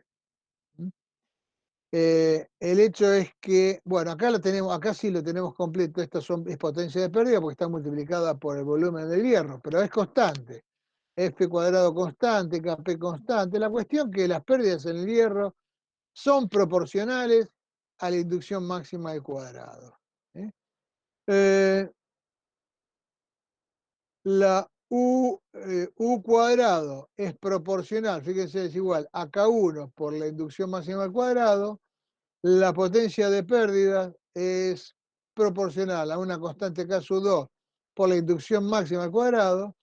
El hecho es que, bueno, acá lo tenemos, acá sí lo tenemos completo, es potencia de pérdida porque está multiplicada por el volumen del hierro, pero es constante. F cuadrado constante, Kp constante. La cuestión que las pérdidas en el hierro son proporcionales a la inducción máxima del cuadrado. La U cuadrado es proporcional, fíjense, es igual a K1 por la inducción máxima al cuadrado. La potencia de pérdida es proporcional a una constante K sub 2 por la inducción máxima al cuadrado,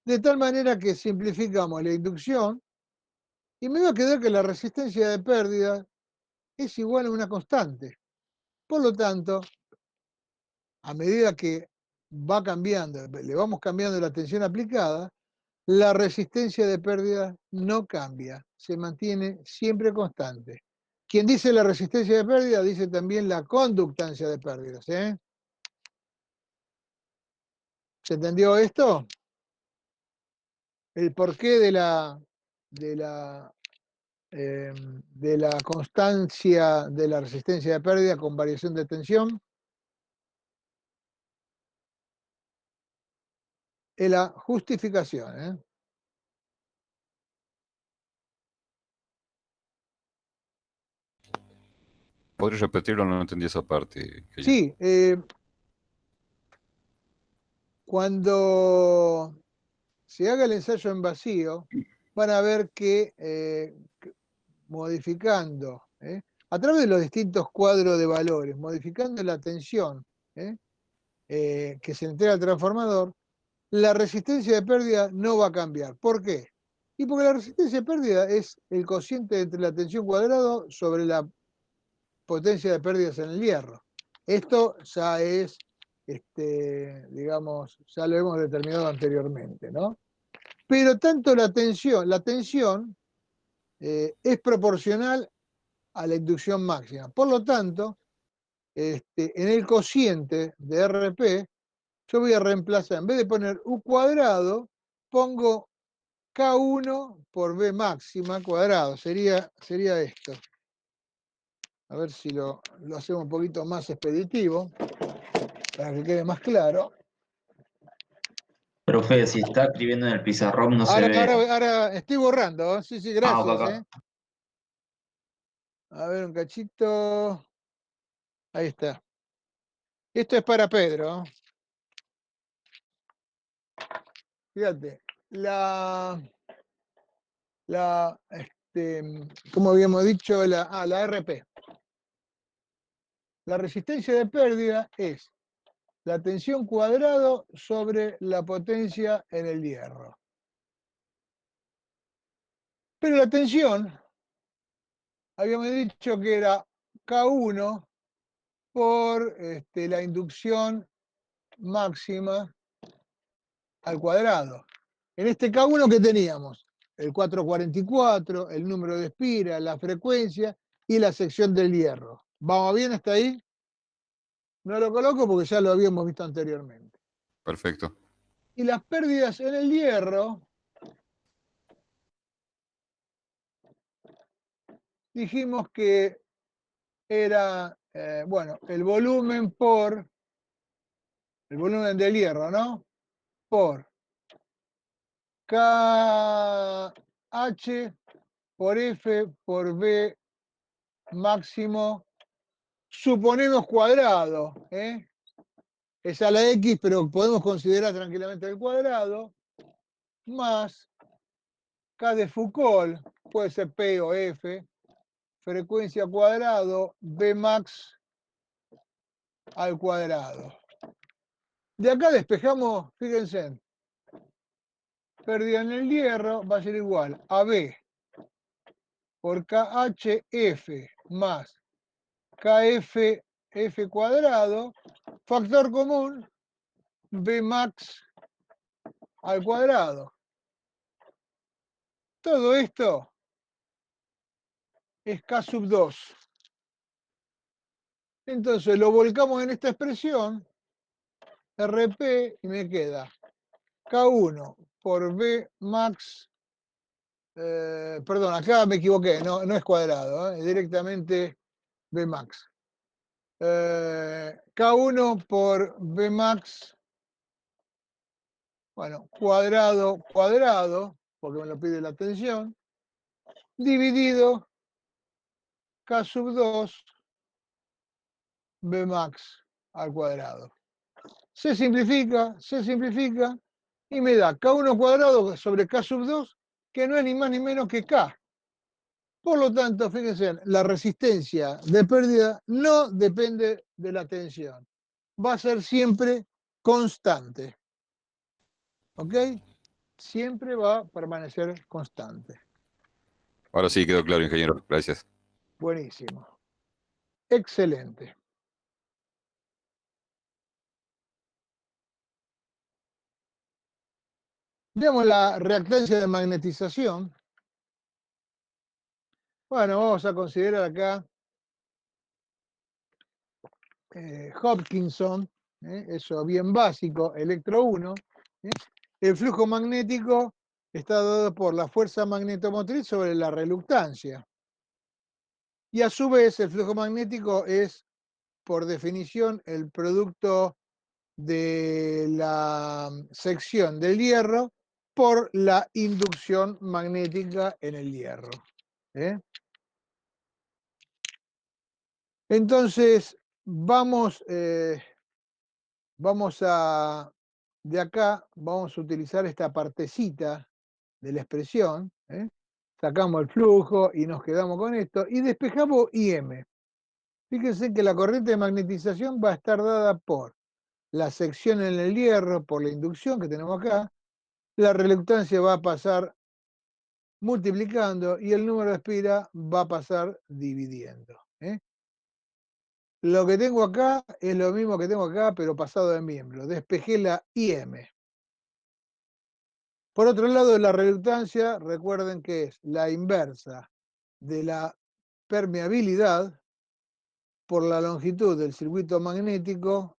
de tal manera que simplificamos la inducción y me va a quedar que la resistencia de pérdida es igual a una constante. Por lo tanto, a medida que va cambiando, le vamos cambiando la tensión aplicada, la resistencia de pérdida no cambia, se mantiene siempre constante. Quien dice la resistencia de pérdida dice también la conductancia de pérdidas. ¿Se entendió esto? El porqué de la constancia de la resistencia de pérdida con variación de tensión es la justificación. ¿Podrías repetirlo? No entendí esa parte. Sí, cuando se haga el ensayo en vacío, van a ver que modificando, a través de los distintos cuadros de valores, modificando la tensión que se entrega al transformador, la resistencia de pérdida no va a cambiar. ¿Por qué? Y porque la resistencia de pérdida es el cociente entre la tensión cuadrado sobre la potencia de pérdidas en el hierro. Esto ya es, digamos, ya lo hemos determinado anteriormente, ¿no? Pero tanto la tensión es proporcional a la inducción máxima. Por lo tanto, en el cociente de RP, yo voy a reemplazar, en vez de poner U cuadrado, pongo K1 por B máxima cuadrado. Sería esto. A ver si lo hacemos un poquito más expeditivo, para que quede más claro. Profe, si está escribiendo en el pizarrón no se Ahora, ve. ahora estoy borrando. Sí, Ok, gracias. ok. A ver, un cachito. Ahí está. Esto es para Pedro. Fíjate, como habíamos dicho, la RP. La resistencia de pérdida es la tensión cuadrado sobre la potencia en el hierro. Pero la tensión, habíamos dicho que era K1 por la inducción máxima al cuadrado. En este K1 que teníamos, el 444, el número de espiras, la frecuencia y la sección del hierro. ¿Vamos bien hasta ahí? No lo coloco porque ya lo habíamos visto anteriormente. Perfecto. Y las pérdidas en el hierro, dijimos que era, el volumen del hierro, ¿no? Por KH por F por B máximo, suponemos cuadrado, ¿eh? Es a la X, pero podemos considerar tranquilamente el cuadrado, más K de Foucault, puede ser P o F, frecuencia cuadrado, B max al cuadrado. De acá despejamos, fíjense, pérdida en el hierro va a ser igual a B por KHF más KF F cuadrado, factor común, B max al cuadrado. Todo esto es K sub 2. Entonces lo volcamos en esta expresión, RP, y me queda K1 por B max, perdón, acá me equivoqué, no es cuadrado, es directamente B max. K1 por B max, cuadrado, porque me lo pide la tensión, dividido K sub 2 B max al cuadrado. Se simplifica y me da K1 cuadrado sobre K sub 2, que no es ni más ni menos que K. Por lo tanto, fíjense, la resistencia de pérdida no depende de la tensión. Va a ser siempre constante. ¿Ok? Siempre va a permanecer constante. Ahora sí quedó claro, ingeniero. Gracias. Buenísimo. Excelente. Veamos la reactancia de magnetización. Bueno, vamos a considerar acá Hopkinson, eso bien básico, electro 1. El flujo magnético está dado por la fuerza magnetomotriz sobre la reluctancia. Y a su vez el flujo magnético es, por definición, el producto de la sección del hierro por la inducción magnética en el hierro. Entonces, vamos de acá, vamos a utilizar esta partecita de la expresión, sacamos el flujo y nos quedamos con esto, y despejamos IM. Fíjense que la corriente de magnetización va a estar dada por la sección en el hierro, por la inducción que tenemos acá, la reluctancia va a pasar multiplicando y el número de espira va a pasar dividiendo. Lo que tengo acá es lo mismo que tengo acá, pero pasado de miembro. Despejé la IM. Por otro lado, la reluctancia, recuerden que es la inversa de la permeabilidad por la longitud del circuito magnético,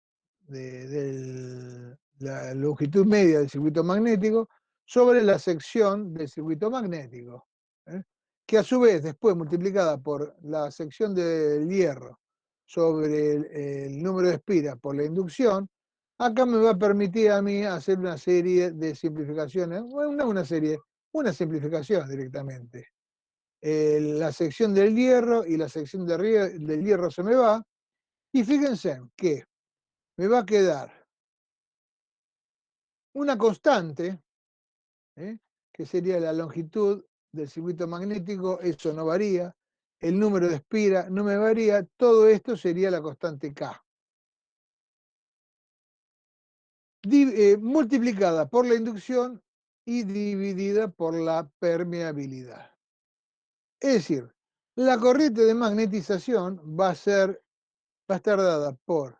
la longitud media del circuito magnético, sobre la sección del circuito magnético, ¿eh? Que a su vez, después multiplicada por la sección del hierro sobre el número de espiras por la inducción, acá me va a permitir a mí hacer una serie de simplificaciones, bueno, una simplificación directamente. La sección del hierro y la sección del hierro se me va, y fíjense que me va a quedar una constante, ¿eh? Que sería la longitud del circuito magnético, eso no varía, el número de espiras no me varía, todo esto sería la constante K. Multiplicada por la inducción y dividida por la permeabilidad. Es decir, la corriente de magnetización va a estar dada por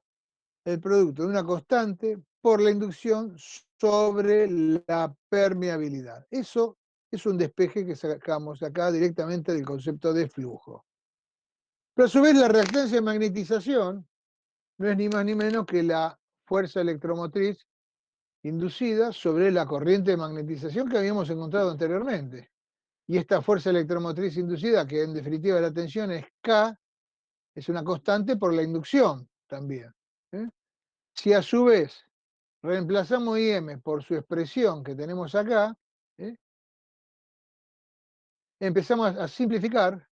el producto de una constante por la inducción sobre la permeabilidad. Eso es un despeje que sacamos acá directamente del concepto de flujo. Pero a su vez la reactancia de magnetización no es ni más ni menos que la fuerza electromotriz inducida sobre la corriente de magnetización que habíamos encontrado anteriormente. Y esta fuerza electromotriz inducida, que en definitiva la tensión es K, es una constante por la inducción también. Si a su vez reemplazamos IM por su expresión que tenemos acá, empezamos a simplificar,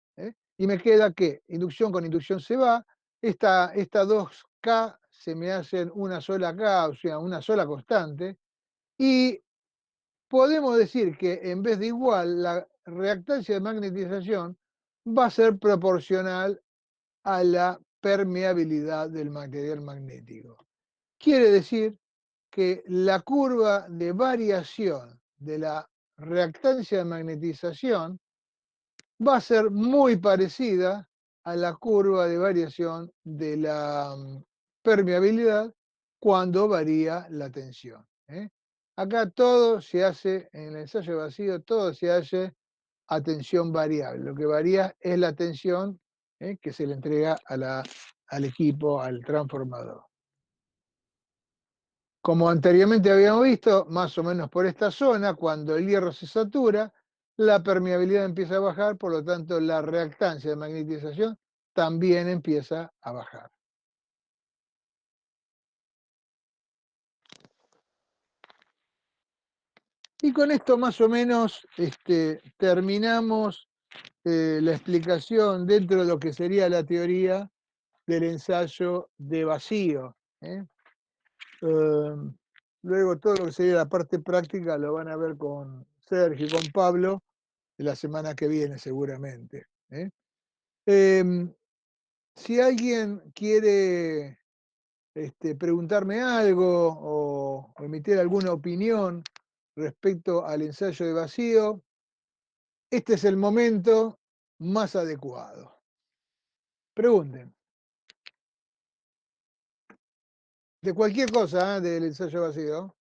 y me queda que inducción con inducción se va, estas dos K se me hacen una sola K, o sea, una sola constante, y podemos decir que en vez de igual, la reactancia de magnetización va a ser proporcional a la permeabilidad del material magnético. Quiere decir que la curva de variación de la reactancia de magnetización va a ser muy parecida a la curva de variación de la permeabilidad cuando varía la tensión. Acá todo se hace, en el ensayo vacío, todo se hace a tensión variable. Lo que varía es la tensión que se le entrega al equipo, al transformador. Como anteriormente habíamos visto, más o menos por esta zona, cuando el hierro se satura, la permeabilidad empieza a bajar, por lo tanto la reactancia de magnetización también empieza a bajar. Y con esto más o menos terminamos la explicación dentro de lo que sería la teoría del ensayo de vacío. Luego todo lo que sería la parte práctica lo van a ver con Sergio y con Pablo la semana que viene seguramente. Si alguien quiere preguntarme algo o emitir alguna opinión respecto al ensayo de vacío, este es el momento más adecuado. Pregunten. De cualquier cosa, del ensayo vacío.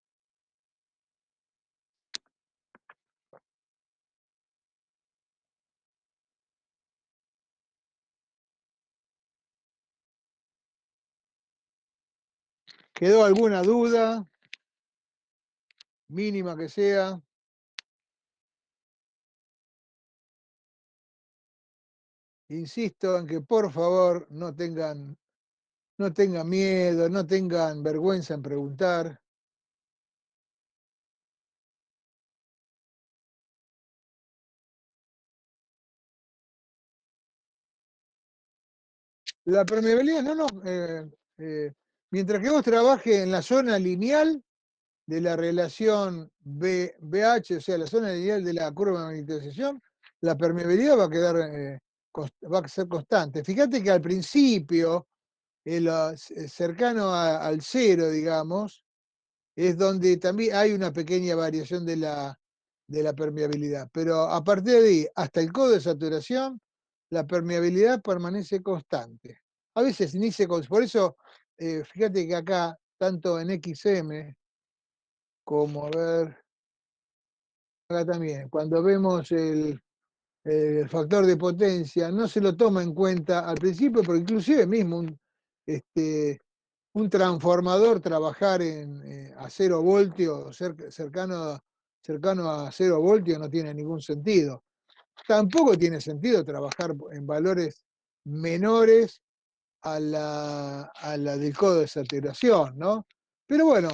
¿Quedó alguna duda? Mínima que sea. Insisto en que por favor no tengan miedo, no tengan vergüenza en preguntar. La permeabilidad, no. Mientras que vos trabajes en la zona lineal de la relación BH, o sea, la zona lineal de la curva de magnetización, la permeabilidad va a quedar, va a ser constante. Fíjate que al principio, cercano al cero, digamos, es donde también hay una pequeña variación de la permeabilidad. Pero a partir de ahí, hasta el codo de saturación, la permeabilidad permanece constante. A veces ni se... Por eso, fíjate que acá, tanto en XM como, a ver, acá también, cuando vemos el factor de potencia, no se lo toma en cuenta al principio, porque inclusive mismo un transformador trabajar a 0 voltios, cercano a 0 voltios, no tiene ningún sentido. Tampoco tiene sentido trabajar en valores menores a la del codo de saturación, ¿no? Pero bueno,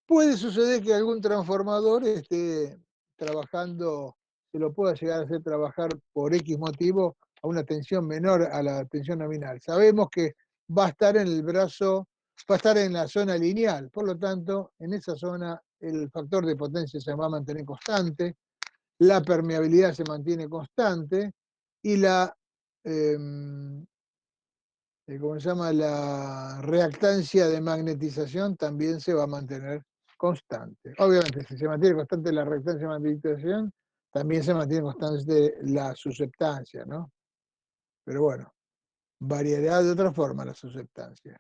puede suceder que algún transformador esté trabajando, se lo pueda llegar a hacer trabajar por X motivo a una tensión menor a la tensión nominal. Sabemos que va a estar en el brazo, va a estar en la zona lineal, por lo tanto, en esa zona el factor de potencia se va a mantener constante, la permeabilidad se mantiene constante y eh, ¿cómo se llama? La reactancia de magnetización también se va a mantener constante. Obviamente, si se mantiene constante la reactancia de magnetización, también se mantiene constante la susceptancia, ¿no? Pero bueno, variará de otra forma la susceptancia.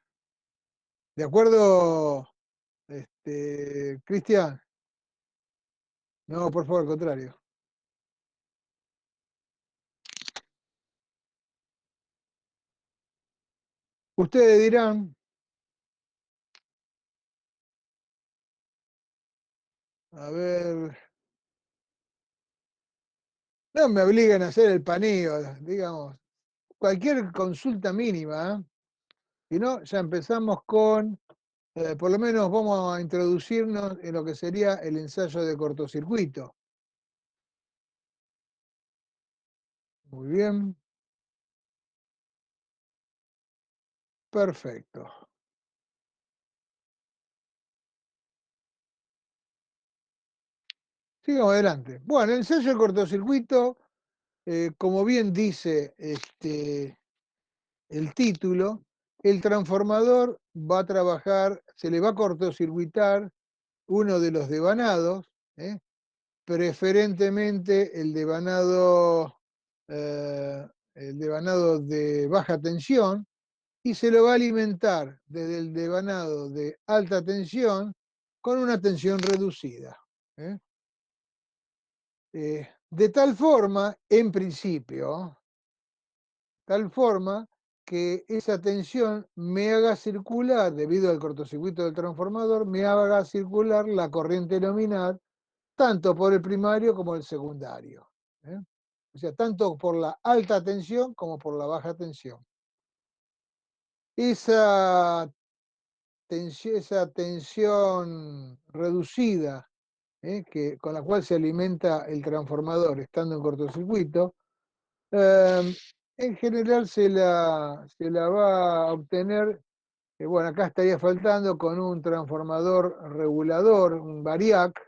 ¿De acuerdo, Cristian? No, por favor, al contrario. Ustedes dirán, a ver, no me obliguen a hacer el paneo, digamos, cualquier consulta mínima, ¿eh? Si no, ya empezamos con, por lo menos vamos a introducirnos en lo que sería el ensayo de cortocircuito. Muy bien. Perfecto. Sigamos adelante. Bueno, el ensayo de cortocircuito, como bien dice el título, el transformador va a trabajar, se le va a cortocircuitar uno de los devanados, preferentemente el devanado de baja tensión, y se lo va a alimentar desde el devanado de alta tensión con una tensión reducida. ¿Eh? De tal forma, en principio, tal forma que esa tensión me haga circular, debido al cortocircuito del transformador, me haga circular la corriente nominal tanto por el primario como el secundario. ¿Eh? O sea, tanto por la alta tensión como por la baja tensión. Esa tensión reducida, con la cual se alimenta el transformador estando en cortocircuito, en general se la va a obtener, bueno, acá estaría faltando con un transformador regulador, un variac,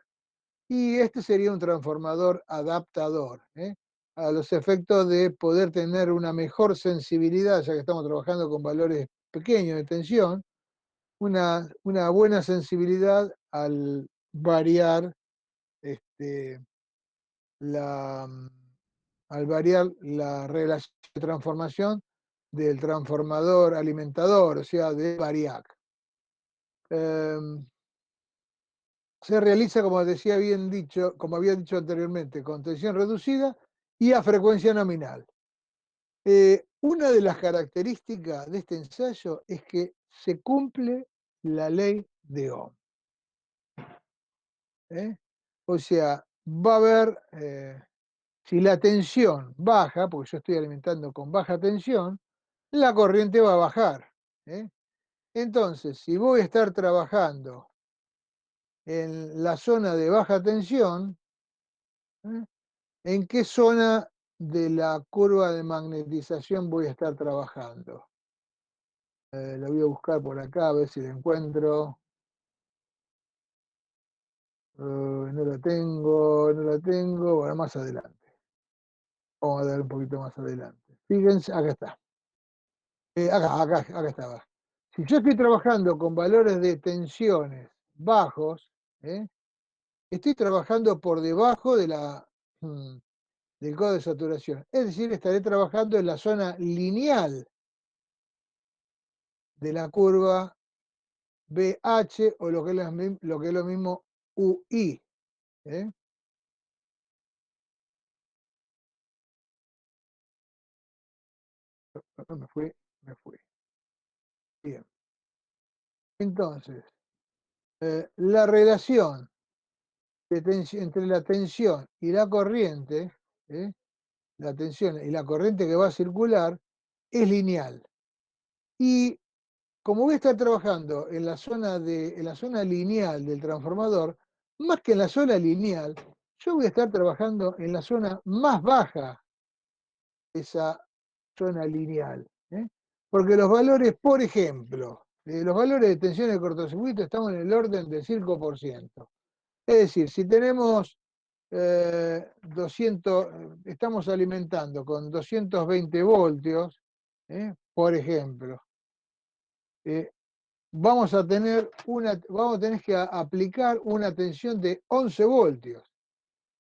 y este sería un transformador adaptador, a los efectos de poder tener una mejor sensibilidad, ya que estamos trabajando con valores pequeños de tensión, una buena sensibilidad al variar este, la, al variar la relación de transformación del transformador alimentador, o sea, de variac. Se realiza, como decía bien dicho, como había dicho anteriormente, con tensión reducida y a frecuencia nominal. Una de las características de este ensayo es que se cumple la ley de Ohm. O sea, va a haber, si la tensión baja, porque yo estoy alimentando con baja tensión, la corriente va a bajar. Entonces, si voy a estar trabajando en la zona de baja tensión, ¿eh? ¿En qué zona de la curva de magnetización voy a estar trabajando? La voy a buscar por acá, a ver si la encuentro. No la tengo, no la tengo. Bueno, más adelante. Vamos a dar un poquito más adelante. Fíjense, acá está. Acá estaba. Si yo estoy trabajando con valores de tensiones bajos, estoy trabajando por debajo del codo de saturación. Es decir, estaré trabajando en la zona lineal de la curva BH o lo que es lo mismo UI. ¿eh? Me fui. Bien. Entonces, la relación entre la tensión y la corriente, ¿eh? La tensión y la corriente que va a circular es lineal. Y como voy a estar trabajando en la zona lineal del transformador, más que en la zona lineal, yo voy a estar trabajando en la zona más baja de esa zona lineal. Porque los valores, por ejemplo, los valores de tensión de cortocircuito estamos en el orden del 5%. Es decir, si tenemos 200, estamos alimentando con 220 voltios, por ejemplo, vamos a tener que aplicar una tensión de 11 voltios.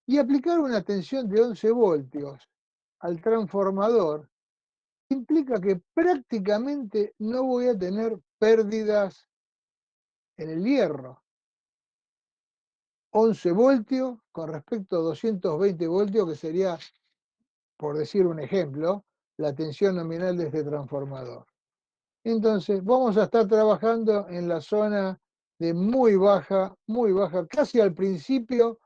Y aplicar una tensión de 11 voltios al transformador implica que prácticamente no voy a tener pérdidas en el hierro. 11 voltios con respecto a 220 voltios, que sería, por decir un ejemplo, la tensión nominal de este transformador. Entonces, vamos a estar trabajando en la zona de muy baja, casi al principio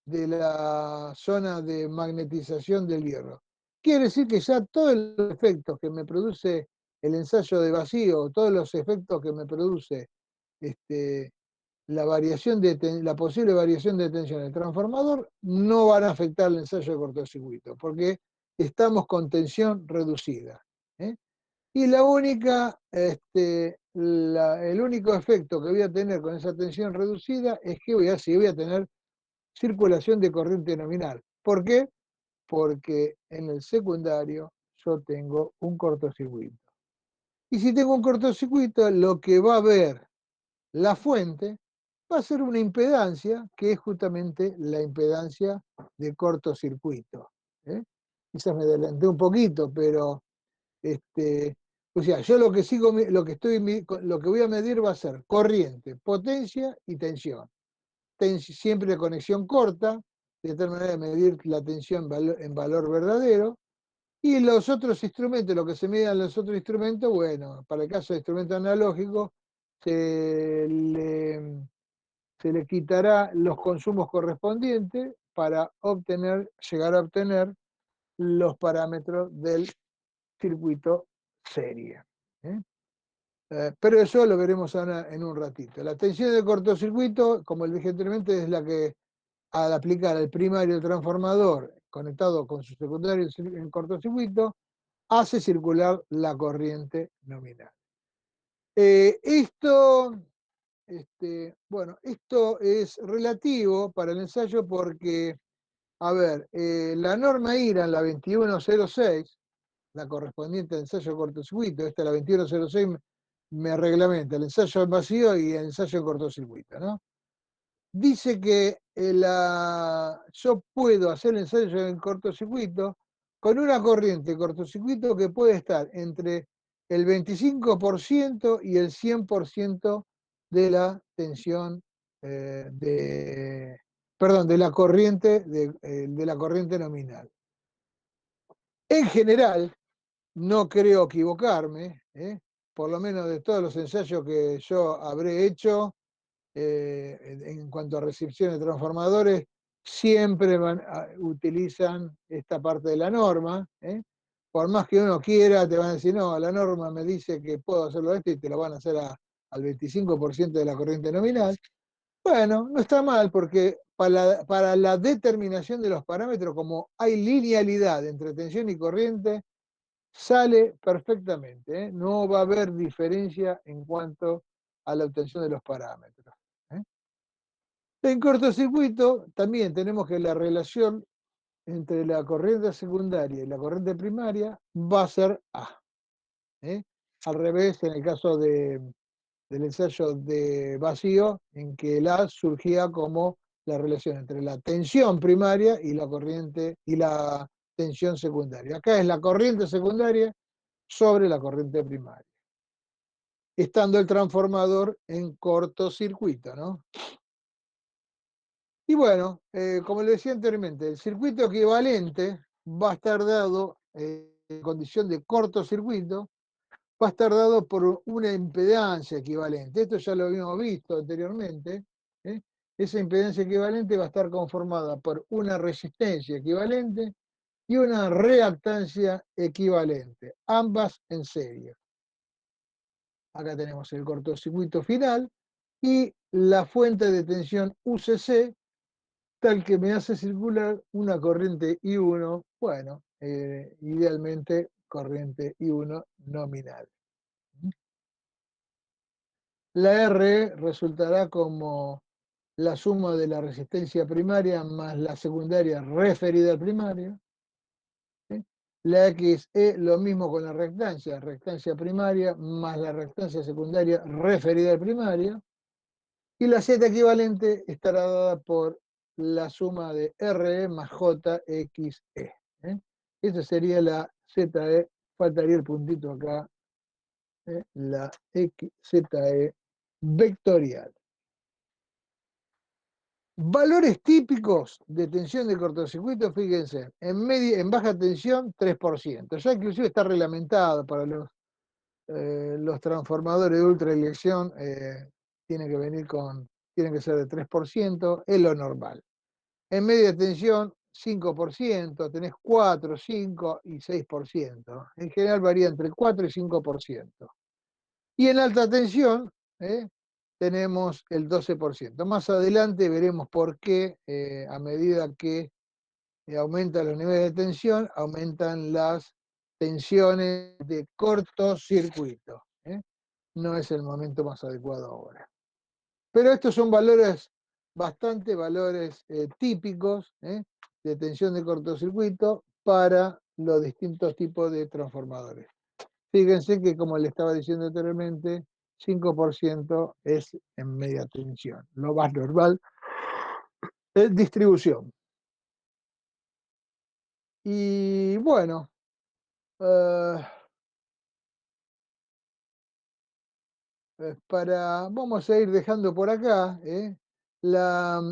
de la zona de magnetización del hierro. Quiere decir que ya todos los efectos que me produce el ensayo de vacío, todos los efectos que me produce la posible variación de tensión del transformador no van a afectar el ensayo de cortocircuito, porque estamos con tensión reducida. Y el único efecto que voy a tener con esa tensión reducida es que voy a tener circulación de corriente nominal. ¿Por qué? Porque en el secundario yo tengo un cortocircuito. Y si tengo un cortocircuito, lo que va a ver la fuente va a ser una impedancia, que es justamente la impedancia de cortocircuito. Quizás me adelanté un poquito, pero o sea, yo lo que voy a medir va a ser corriente, potencia y tensión. Siempre de conexión corta, de tal manera de medir la tensión en valor verdadero. Y los otros instrumentos, lo que se mide en los otros instrumentos, bueno, para el caso de instrumentos analógicos, se le quitará los consumos correspondientes para llegar a obtener los parámetros del circuito serie. Pero eso lo veremos ahora en un ratito. La tensión de cortocircuito, como les dije anteriormente, es la que al aplicar el primario del transformador conectado con su secundario en cortocircuito, hace circular la corriente nominal. Esto es relativo para el ensayo porque, a ver, la norma IRA, la 2106, la correspondiente al ensayo de cortocircuito, esta la 2106 me reglamenta el ensayo en vacío y el ensayo en cortocircuito, ¿no? Dice que yo puedo hacer el ensayo en cortocircuito con una corriente de cortocircuito que puede estar entre el 25% y el 100% de la tensión de la corriente nominal. En general, no creo equivocarme, por lo menos de todos los ensayos que yo habré hecho, en cuanto a recepción de transformadores, siempre utilizan esta parte de la norma. Por más que uno quiera, te van a decir, no, la norma me dice que puedo hacerlo esto y te lo van a hacer al 25% de la corriente nominal. Bueno, no está mal, porque para la determinación de los parámetros, como hay linealidad entre tensión y corriente, sale perfectamente. No va a haber diferencia en cuanto a la obtención de los parámetros. En cortocircuito también tenemos que la relación entre la corriente secundaria y la corriente primaria va a ser A. Al revés, en el caso del ensayo de vacío, en que el A surgía como la relación entre la tensión primaria y la corriente y la tensión secundaria. Acá es la corriente secundaria sobre la corriente primaria, estando el transformador en cortocircuito, ¿no? Y bueno, como le decía anteriormente, el circuito equivalente va a estar dado condición de cortocircuito va a estar dado por una impedancia equivalente. Esto ya lo habíamos visto anteriormente. ¿eh? Esa impedancia equivalente va a estar conformada por una resistencia equivalente y una reactancia equivalente, ambas en serie. Acá tenemos el cortocircuito final y la fuente de tensión UCC, tal que me hace circular una corriente I1, bueno, idealmente corriente I1 nominal. La R resultará como la suma de la resistencia primaria más la secundaria referida al primario. ¿Sí? La XE lo mismo con la reactancia primaria más la reactancia secundaria referida al primario. Y la Z equivalente estará dada por la suma de RE más JXE. Esa sería la ZE, faltaría el puntito acá, la ZE vectorial. Valores típicos de tensión de cortocircuito, fíjense, en baja tensión 3%, ya inclusive está reglamentado para los transformadores de ultraelección, tienen que ser de 3%, es lo normal. En media tensión 5%, tenés 4, 5 y 6%. En general varía entre 4 y 5%. Y en alta tensión, tenemos el 12%. Más adelante veremos por qué, a medida que aumentan los niveles de tensión, aumentan las tensiones de cortocircuito. No es el momento más adecuado ahora. Pero estos son valores, valores típicos de tensión de cortocircuito para los distintos tipos de transformadores. Fíjense que, como le estaba diciendo anteriormente, 5% es en media tensión. Lo más normal es distribución. Y bueno, vamos a ir dejando por acá el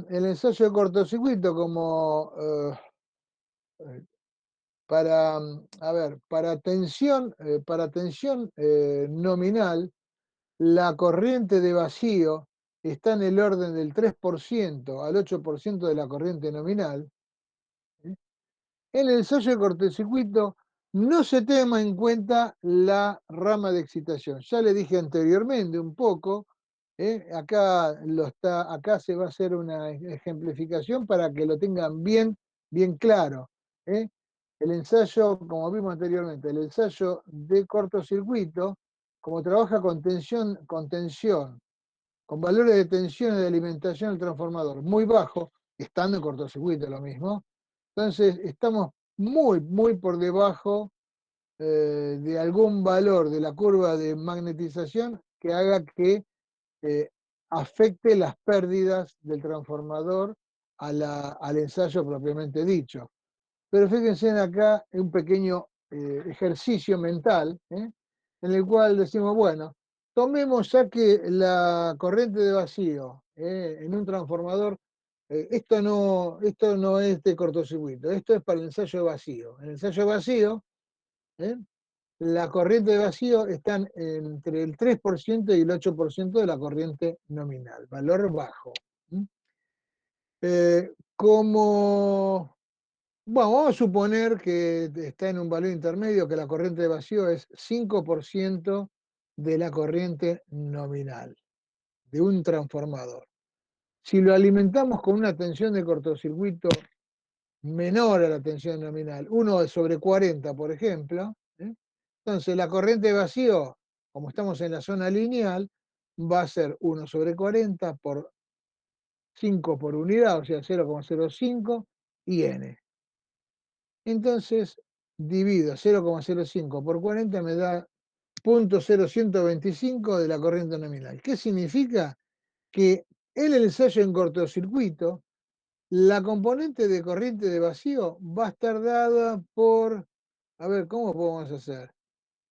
ensayo de cortocircuito como para tensión nominal. La corriente de vacío está en el orden del 3% al 8% de la corriente nominal. En el ensayo de cortocircuito no se toma en cuenta la rama de excitación. Ya le dije anteriormente un poco, acá se va a hacer una ejemplificación para que lo tengan bien claro. El ensayo, como vimos anteriormente, el ensayo de cortocircuito, como trabaja con tensión, con valores de tensión y de alimentación del transformador muy bajos, estando en cortocircuito lo mismo, entonces estamos muy por debajo de algún valor de la curva de magnetización que haga que afecte las pérdidas del transformador al ensayo propiamente dicho. Pero fíjense acá un pequeño ejercicio mental, en el cual decimos, bueno, tomemos ya que la corriente de vacío en un transformador, esto no es de cortocircuito, esto es para el ensayo de vacío. En el ensayo de vacío, la corriente de vacío está entre el 3% y el 8% de la corriente nominal, valor bajo. Bueno, vamos a suponer que está en un valor intermedio, que la corriente de vacío es 5% de la corriente nominal de un transformador. Si lo alimentamos con una tensión de cortocircuito menor a la tensión nominal, 1/40, por ejemplo, entonces la corriente de vacío, como estamos en la zona lineal, va a ser 1/40 por 5 por unidad, o sea, 0,05 y n. Entonces, divido 0,05 por 40 me da 0.0125 de la corriente nominal. ¿Qué significa? Que en el ensayo en cortocircuito, la componente de corriente de vacío va a estar dada por, a ver, ¿cómo podemos hacer?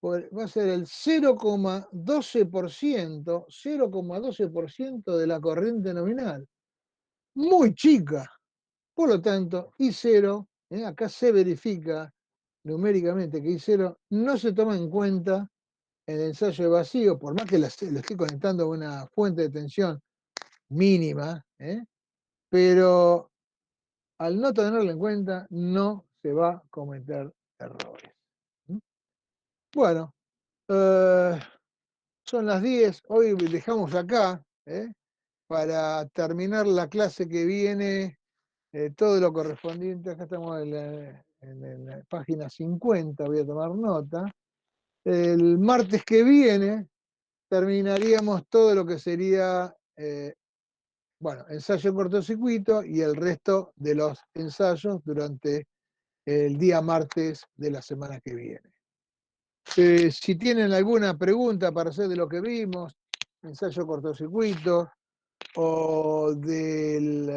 Va a ser el 0,12% de la corriente nominal. Muy chica. Por lo tanto, I0, acá se verifica numéricamente que hicieron, no se toma en cuenta en el ensayo de vacío, por más que lo estoy conectando a una fuente de tensión mínima, pero al no tenerlo en cuenta no se va a cometer errores. Bueno, son las 10, hoy dejamos acá, para terminar la clase que viene, todo lo correspondiente, acá estamos en la página 50, voy a tomar nota. El martes que viene terminaríamos todo lo que sería, bueno, ensayo de cortocircuito y el resto de los ensayos durante el día martes de la semana que viene. Si tienen alguna pregunta para hacer de lo que vimos, ensayo cortocircuito, o del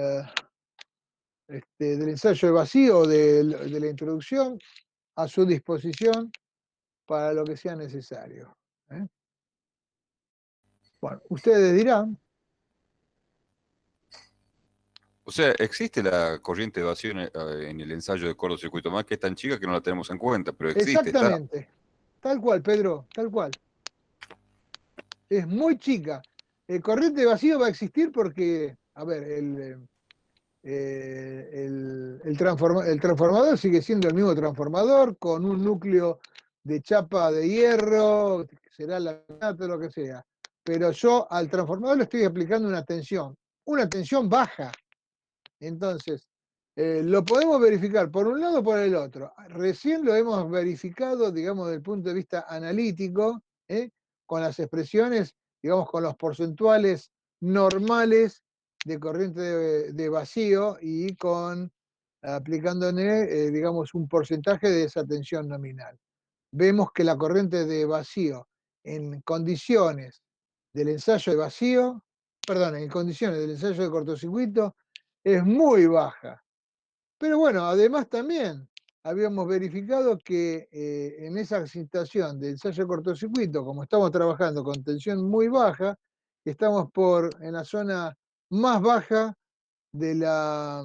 ensayo de vacío, de la introducción, a su disposición para lo que sea necesario. Bueno, ustedes dirán. O sea, existe la corriente de vacío en el ensayo de cortocircuito, más que es tan chica que no la tenemos en cuenta, pero existe, está. Exactamente, tal cual, Pedro, tal cual. Es muy chica. El corriente de vacío va a existir porque, a ver, el transformador sigue siendo el mismo transformador con un núcleo de chapa de hierro, que será lactato, lo que sea. Pero yo al transformador le estoy aplicando una tensión baja. Entonces, lo podemos verificar por un lado o por el otro. Recién lo hemos verificado, digamos, desde el punto de vista analítico, con las expresiones, digamos, con los porcentuales normales de corriente de vacío y aplicándole, digamos, un porcentaje de esa tensión nominal. Vemos que la corriente de vacío en condiciones del ensayo de vacío, perdón, en condiciones del ensayo de cortocircuito, es muy baja. Pero bueno, además también habíamos verificado que en esa situación de ensayo de cortocircuito, como estamos trabajando con tensión muy baja, estamos en la zona más baja de la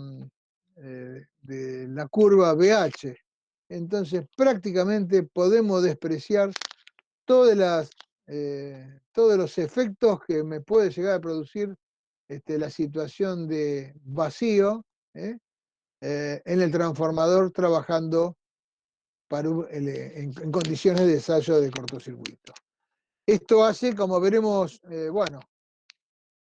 curva BH. Entonces prácticamente podemos despreciar todos los efectos que me puede llegar a producir la situación de vacío en el transformador trabajando en condiciones de ensayo de cortocircuito. Esto hace, como veremos, bueno,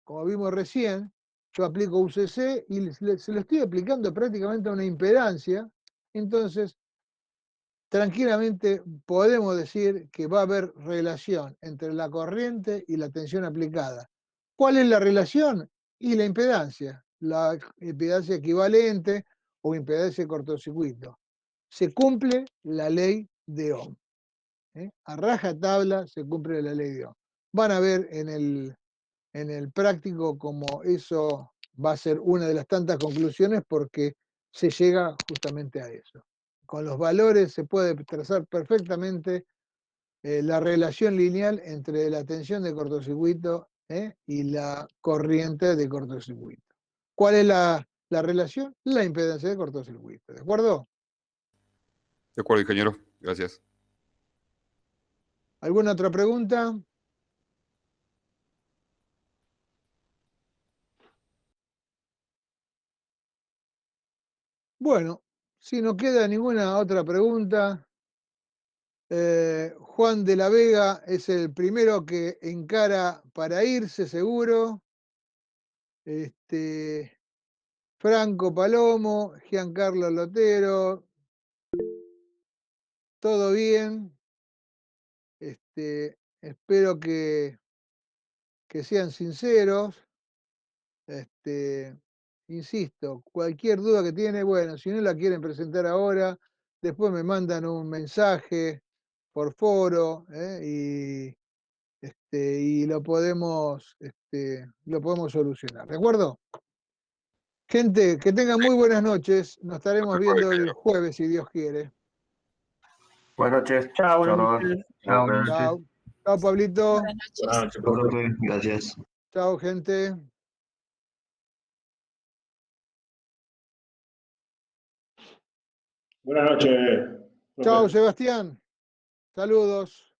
como vimos recién, yo aplico UCC y se lo estoy aplicando prácticamente a una impedancia, entonces tranquilamente podemos decir que va a haber relación entre la corriente y la tensión aplicada. ¿Cuál es la relación? Y la impedancia equivalente o impedancia de cortocircuito. Se cumple la ley de Ohm. A rajatabla se cumple la ley de Ohm. Van a ver en el práctico como eso va a ser una de las tantas conclusiones porque se llega justamente a eso. Con los valores se puede trazar perfectamente la relación lineal entre la tensión de cortocircuito y la corriente de cortocircuito. ¿Cuál es la relación? La impedancia de cortocircuito. ¿De acuerdo? De acuerdo, ingeniero. Gracias. ¿Alguna otra pregunta? Bueno, si no queda ninguna otra pregunta, Juan de la Vega es el primero que encara para irse seguro. Franco Palomo, Giancarlo Lotero, todo bien. Espero que sean sinceros. Insisto, cualquier duda que tiene, bueno, si no la quieren presentar ahora, después me mandan un mensaje por foro y lo podemos solucionar. ¿De acuerdo? Gente, que tengan muy buenas noches. Nos estaremos viendo el jueves, si Dios quiere. Buenas noches. Chao, buenas Robert. noches. Chao, Profe. Chao. Chao, Pablito. Buenas noches. Buenas noches, Chao, profe. profe. Gracias. Chao, gente. Buenas noches. Chao, Sebastián. Saludos.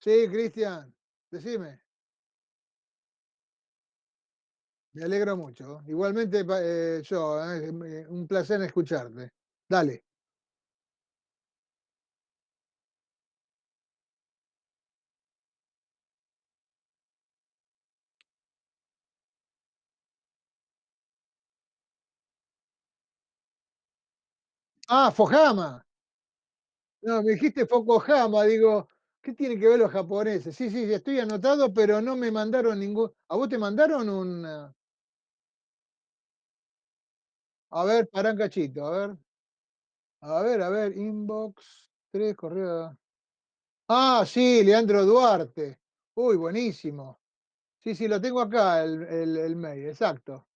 Sí, Cristian, decime. Me alegro mucho. Igualmente yo, un placer escucharte. Dale. Ah, Fojama. No, me dijiste Yokohama, digo, ¿qué tiene que ver los japoneses? Sí, sí, estoy anotado, pero no me mandaron ningún. ¿A vos te mandaron un? A ver, pará un cachito, a ver, inbox, 3, correo. Ah, sí, Leandro Duarte. Uy, buenísimo. Sí, sí, lo tengo acá, el mail, exacto.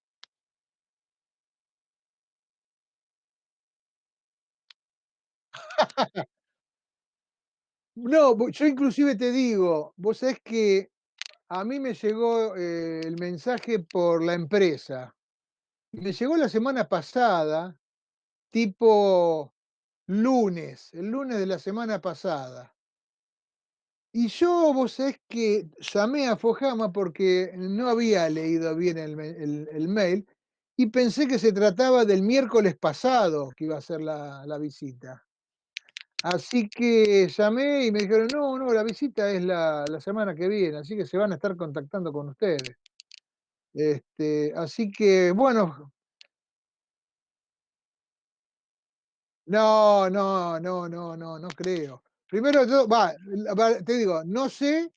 No, yo inclusive te digo, vos sabés que a mí me llegó el mensaje por la empresa. Me llegó la semana pasada, tipo lunes, el lunes de la semana pasada. Y yo, vos sabés que llamé a Fojama porque no había leído bien el mail y pensé que se trataba del miércoles pasado que iba a ser la visita. Así que llamé y me dijeron, no, no, la visita es la semana que viene, así que se van a estar contactando con ustedes. Así que, bueno, no, no, no, no, no, no creo. Primero, te digo, no sé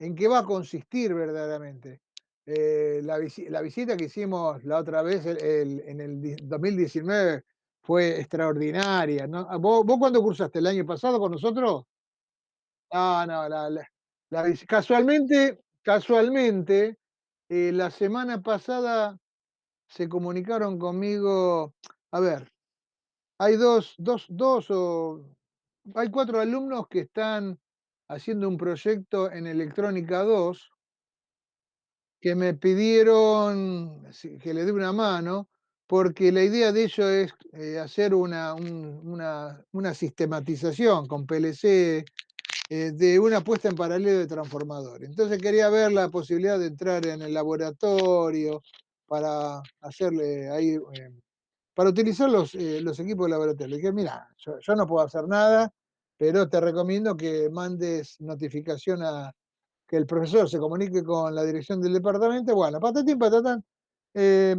en qué va a consistir verdaderamente. La visita que hicimos la otra vez en el 2019 fue extraordinaria, ¿no? ¿Vos cuándo cursaste? ¿El año pasado con nosotros? No, no, casualmente, la semana pasada se comunicaron conmigo, a ver, hay hay 4 alumnos que están haciendo un proyecto en Electrónica 2 que me pidieron que le dé una mano, porque la idea de ello es hacer una sistematización con PLC de una puesta en paralelo de transformador. Entonces quería ver la posibilidad de entrar en el laboratorio para hacerle ahí, para utilizar los equipos de laboratorio. Le dije, mira, yo no puedo hacer nada, pero te recomiendo que mandes notificación a que el profesor se comunique con la dirección del departamento. Bueno, patatín, patatán. Eh,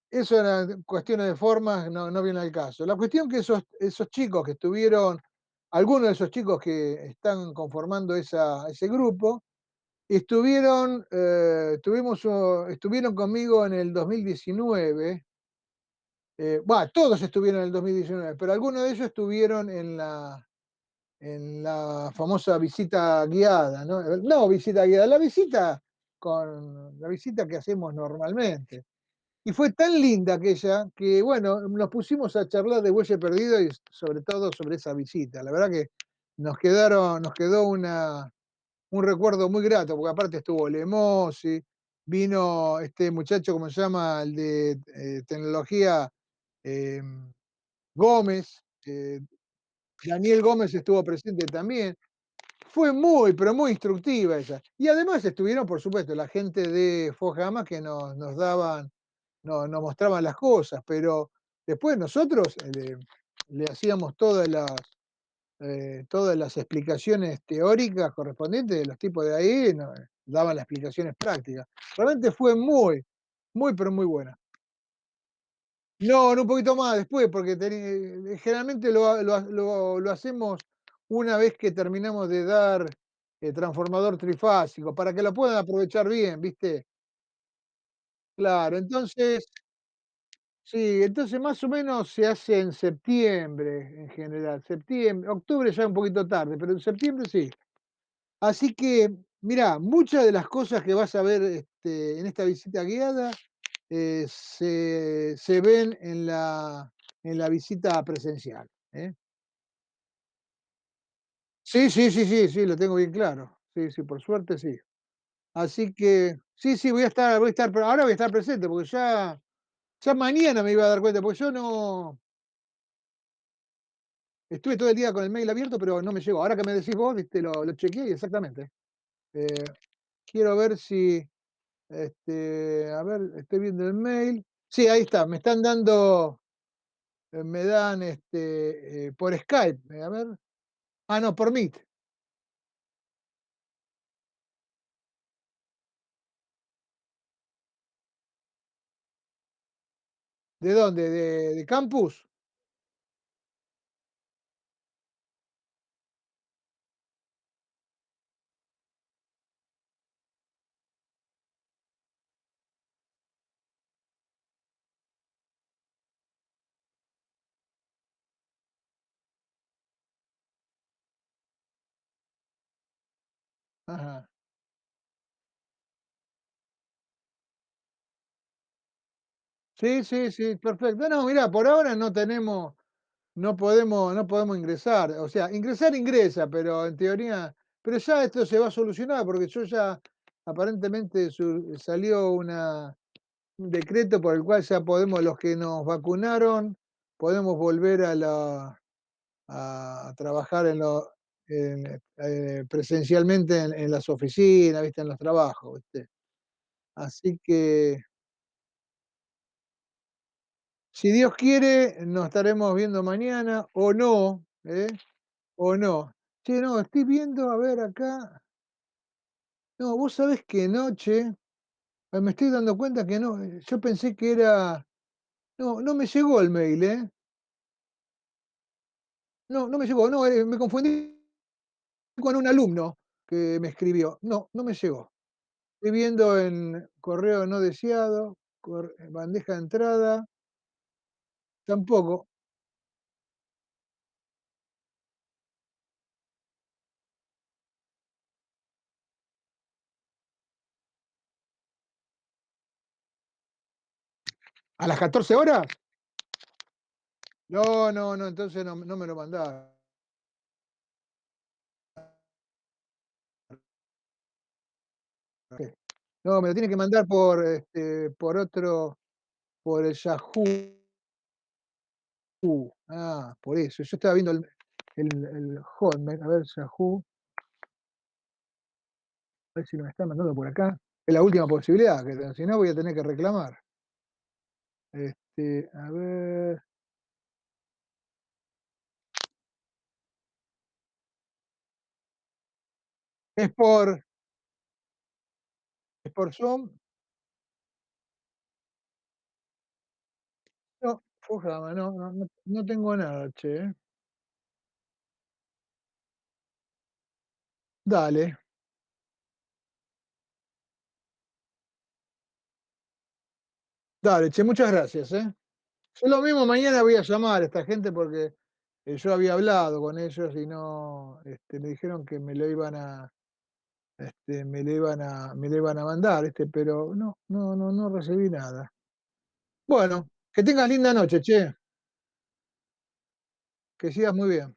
Eso eran cuestiones de formas, no, no viene al caso. La cuestión que esos chicos que estuvieron, algunos de esos chicos que están conformando ese grupo, estuvieron conmigo en el 2019. Bueno, todos estuvieron en el 2019, pero algunos de ellos estuvieron en la famosa visita guiada, ¿no? No visita guiada, la visita que hacemos normalmente. Y fue tan linda aquella que, bueno, nos pusimos a charlar de Bueye Perdido y sobre todo sobre esa visita. La verdad que nos quedó un recuerdo muy grato, porque aparte estuvo Lemosi, vino este muchacho, ¿cómo se llama? El de tecnología, eh, Gómez, Daniel Gómez estuvo presente también. Fue muy, pero muy instructiva esa. Y además estuvieron, por supuesto, la gente de Fojama que nos daban, nos mostraban las cosas, pero después nosotros le hacíamos todas las explicaciones teóricas correspondientes de los tipos de ahí, daban las explicaciones prácticas. Realmente fue muy, muy, pero muy buena. No, un poquito más después, porque generalmente lo hacemos una vez que terminamos de dar transformador trifásico, para que lo puedan aprovechar bien, ¿viste? Claro, entonces más o menos se hace en septiembre en general. Septiembre, octubre ya un poquito tarde, pero en septiembre sí. Así que, mirá, muchas de las cosas que vas a ver en esta visita guiada se ven en la visita presencial. ¿Eh? Sí, sí, sí, sí, sí, lo tengo bien claro. Sí, sí, por suerte sí. Así que, sí, sí, pero ahora voy a estar presente, porque ya mañana me iba a dar cuenta, porque yo no estuve todo el día con el mail abierto, pero no me llegó. Ahora que me decís vos, viste, lo chequeé y exactamente. Eh, quiero ver si, a ver, estoy viendo el mail. Sí, ahí está, me están dando, me dan por Skype, a ver. Ah, no, por Meet. ¿De dónde? ¿De Campus? Ajá. Sí, sí, sí, perfecto. No, mira, por ahora no podemos ingresar. O sea, ingresar ingresa, pero en teoría, pero ya esto se va a solucionar, porque yo ya aparentemente salió un decreto por el cual ya podemos, los que nos vacunaron, podemos volver a trabajar presencialmente en las oficinas, ¿viste? En los trabajos, ¿viste? Así que, si Dios quiere, nos estaremos viendo mañana o no, ¿eh? O no. Che, no, estoy viendo, a ver acá. No, vos sabés que noche, me estoy dando cuenta que no, yo pensé que era. No, no me llegó el mail, ¿eh? No, no me llegó, no, me confundí con un alumno que me escribió. No, no me llegó. Estoy viendo en correo no deseado, bandeja de entrada, tampoco. ¿A las 14 horas? No, no, no, entonces no me lo mandaron. No, me lo tiene que mandar por otro, por el Yahoo. Por eso. Yo estaba viendo el Hotmail, a ver, Yahoo, a ver si me está mandando por acá. Es la última posibilidad, que si no voy a tener que reclamar. A ver. Es por Zoom. No, Fujama, no tengo nada, che. Dale, dale, che, muchas gracias, ¿eh? Yo lo mismo mañana voy a llamar a esta gente porque yo había hablado con ellos y no, me dijeron que me lo iban a mandar, pero no recibí nada. Bueno, que tengas linda noche, che, que sigas muy bien.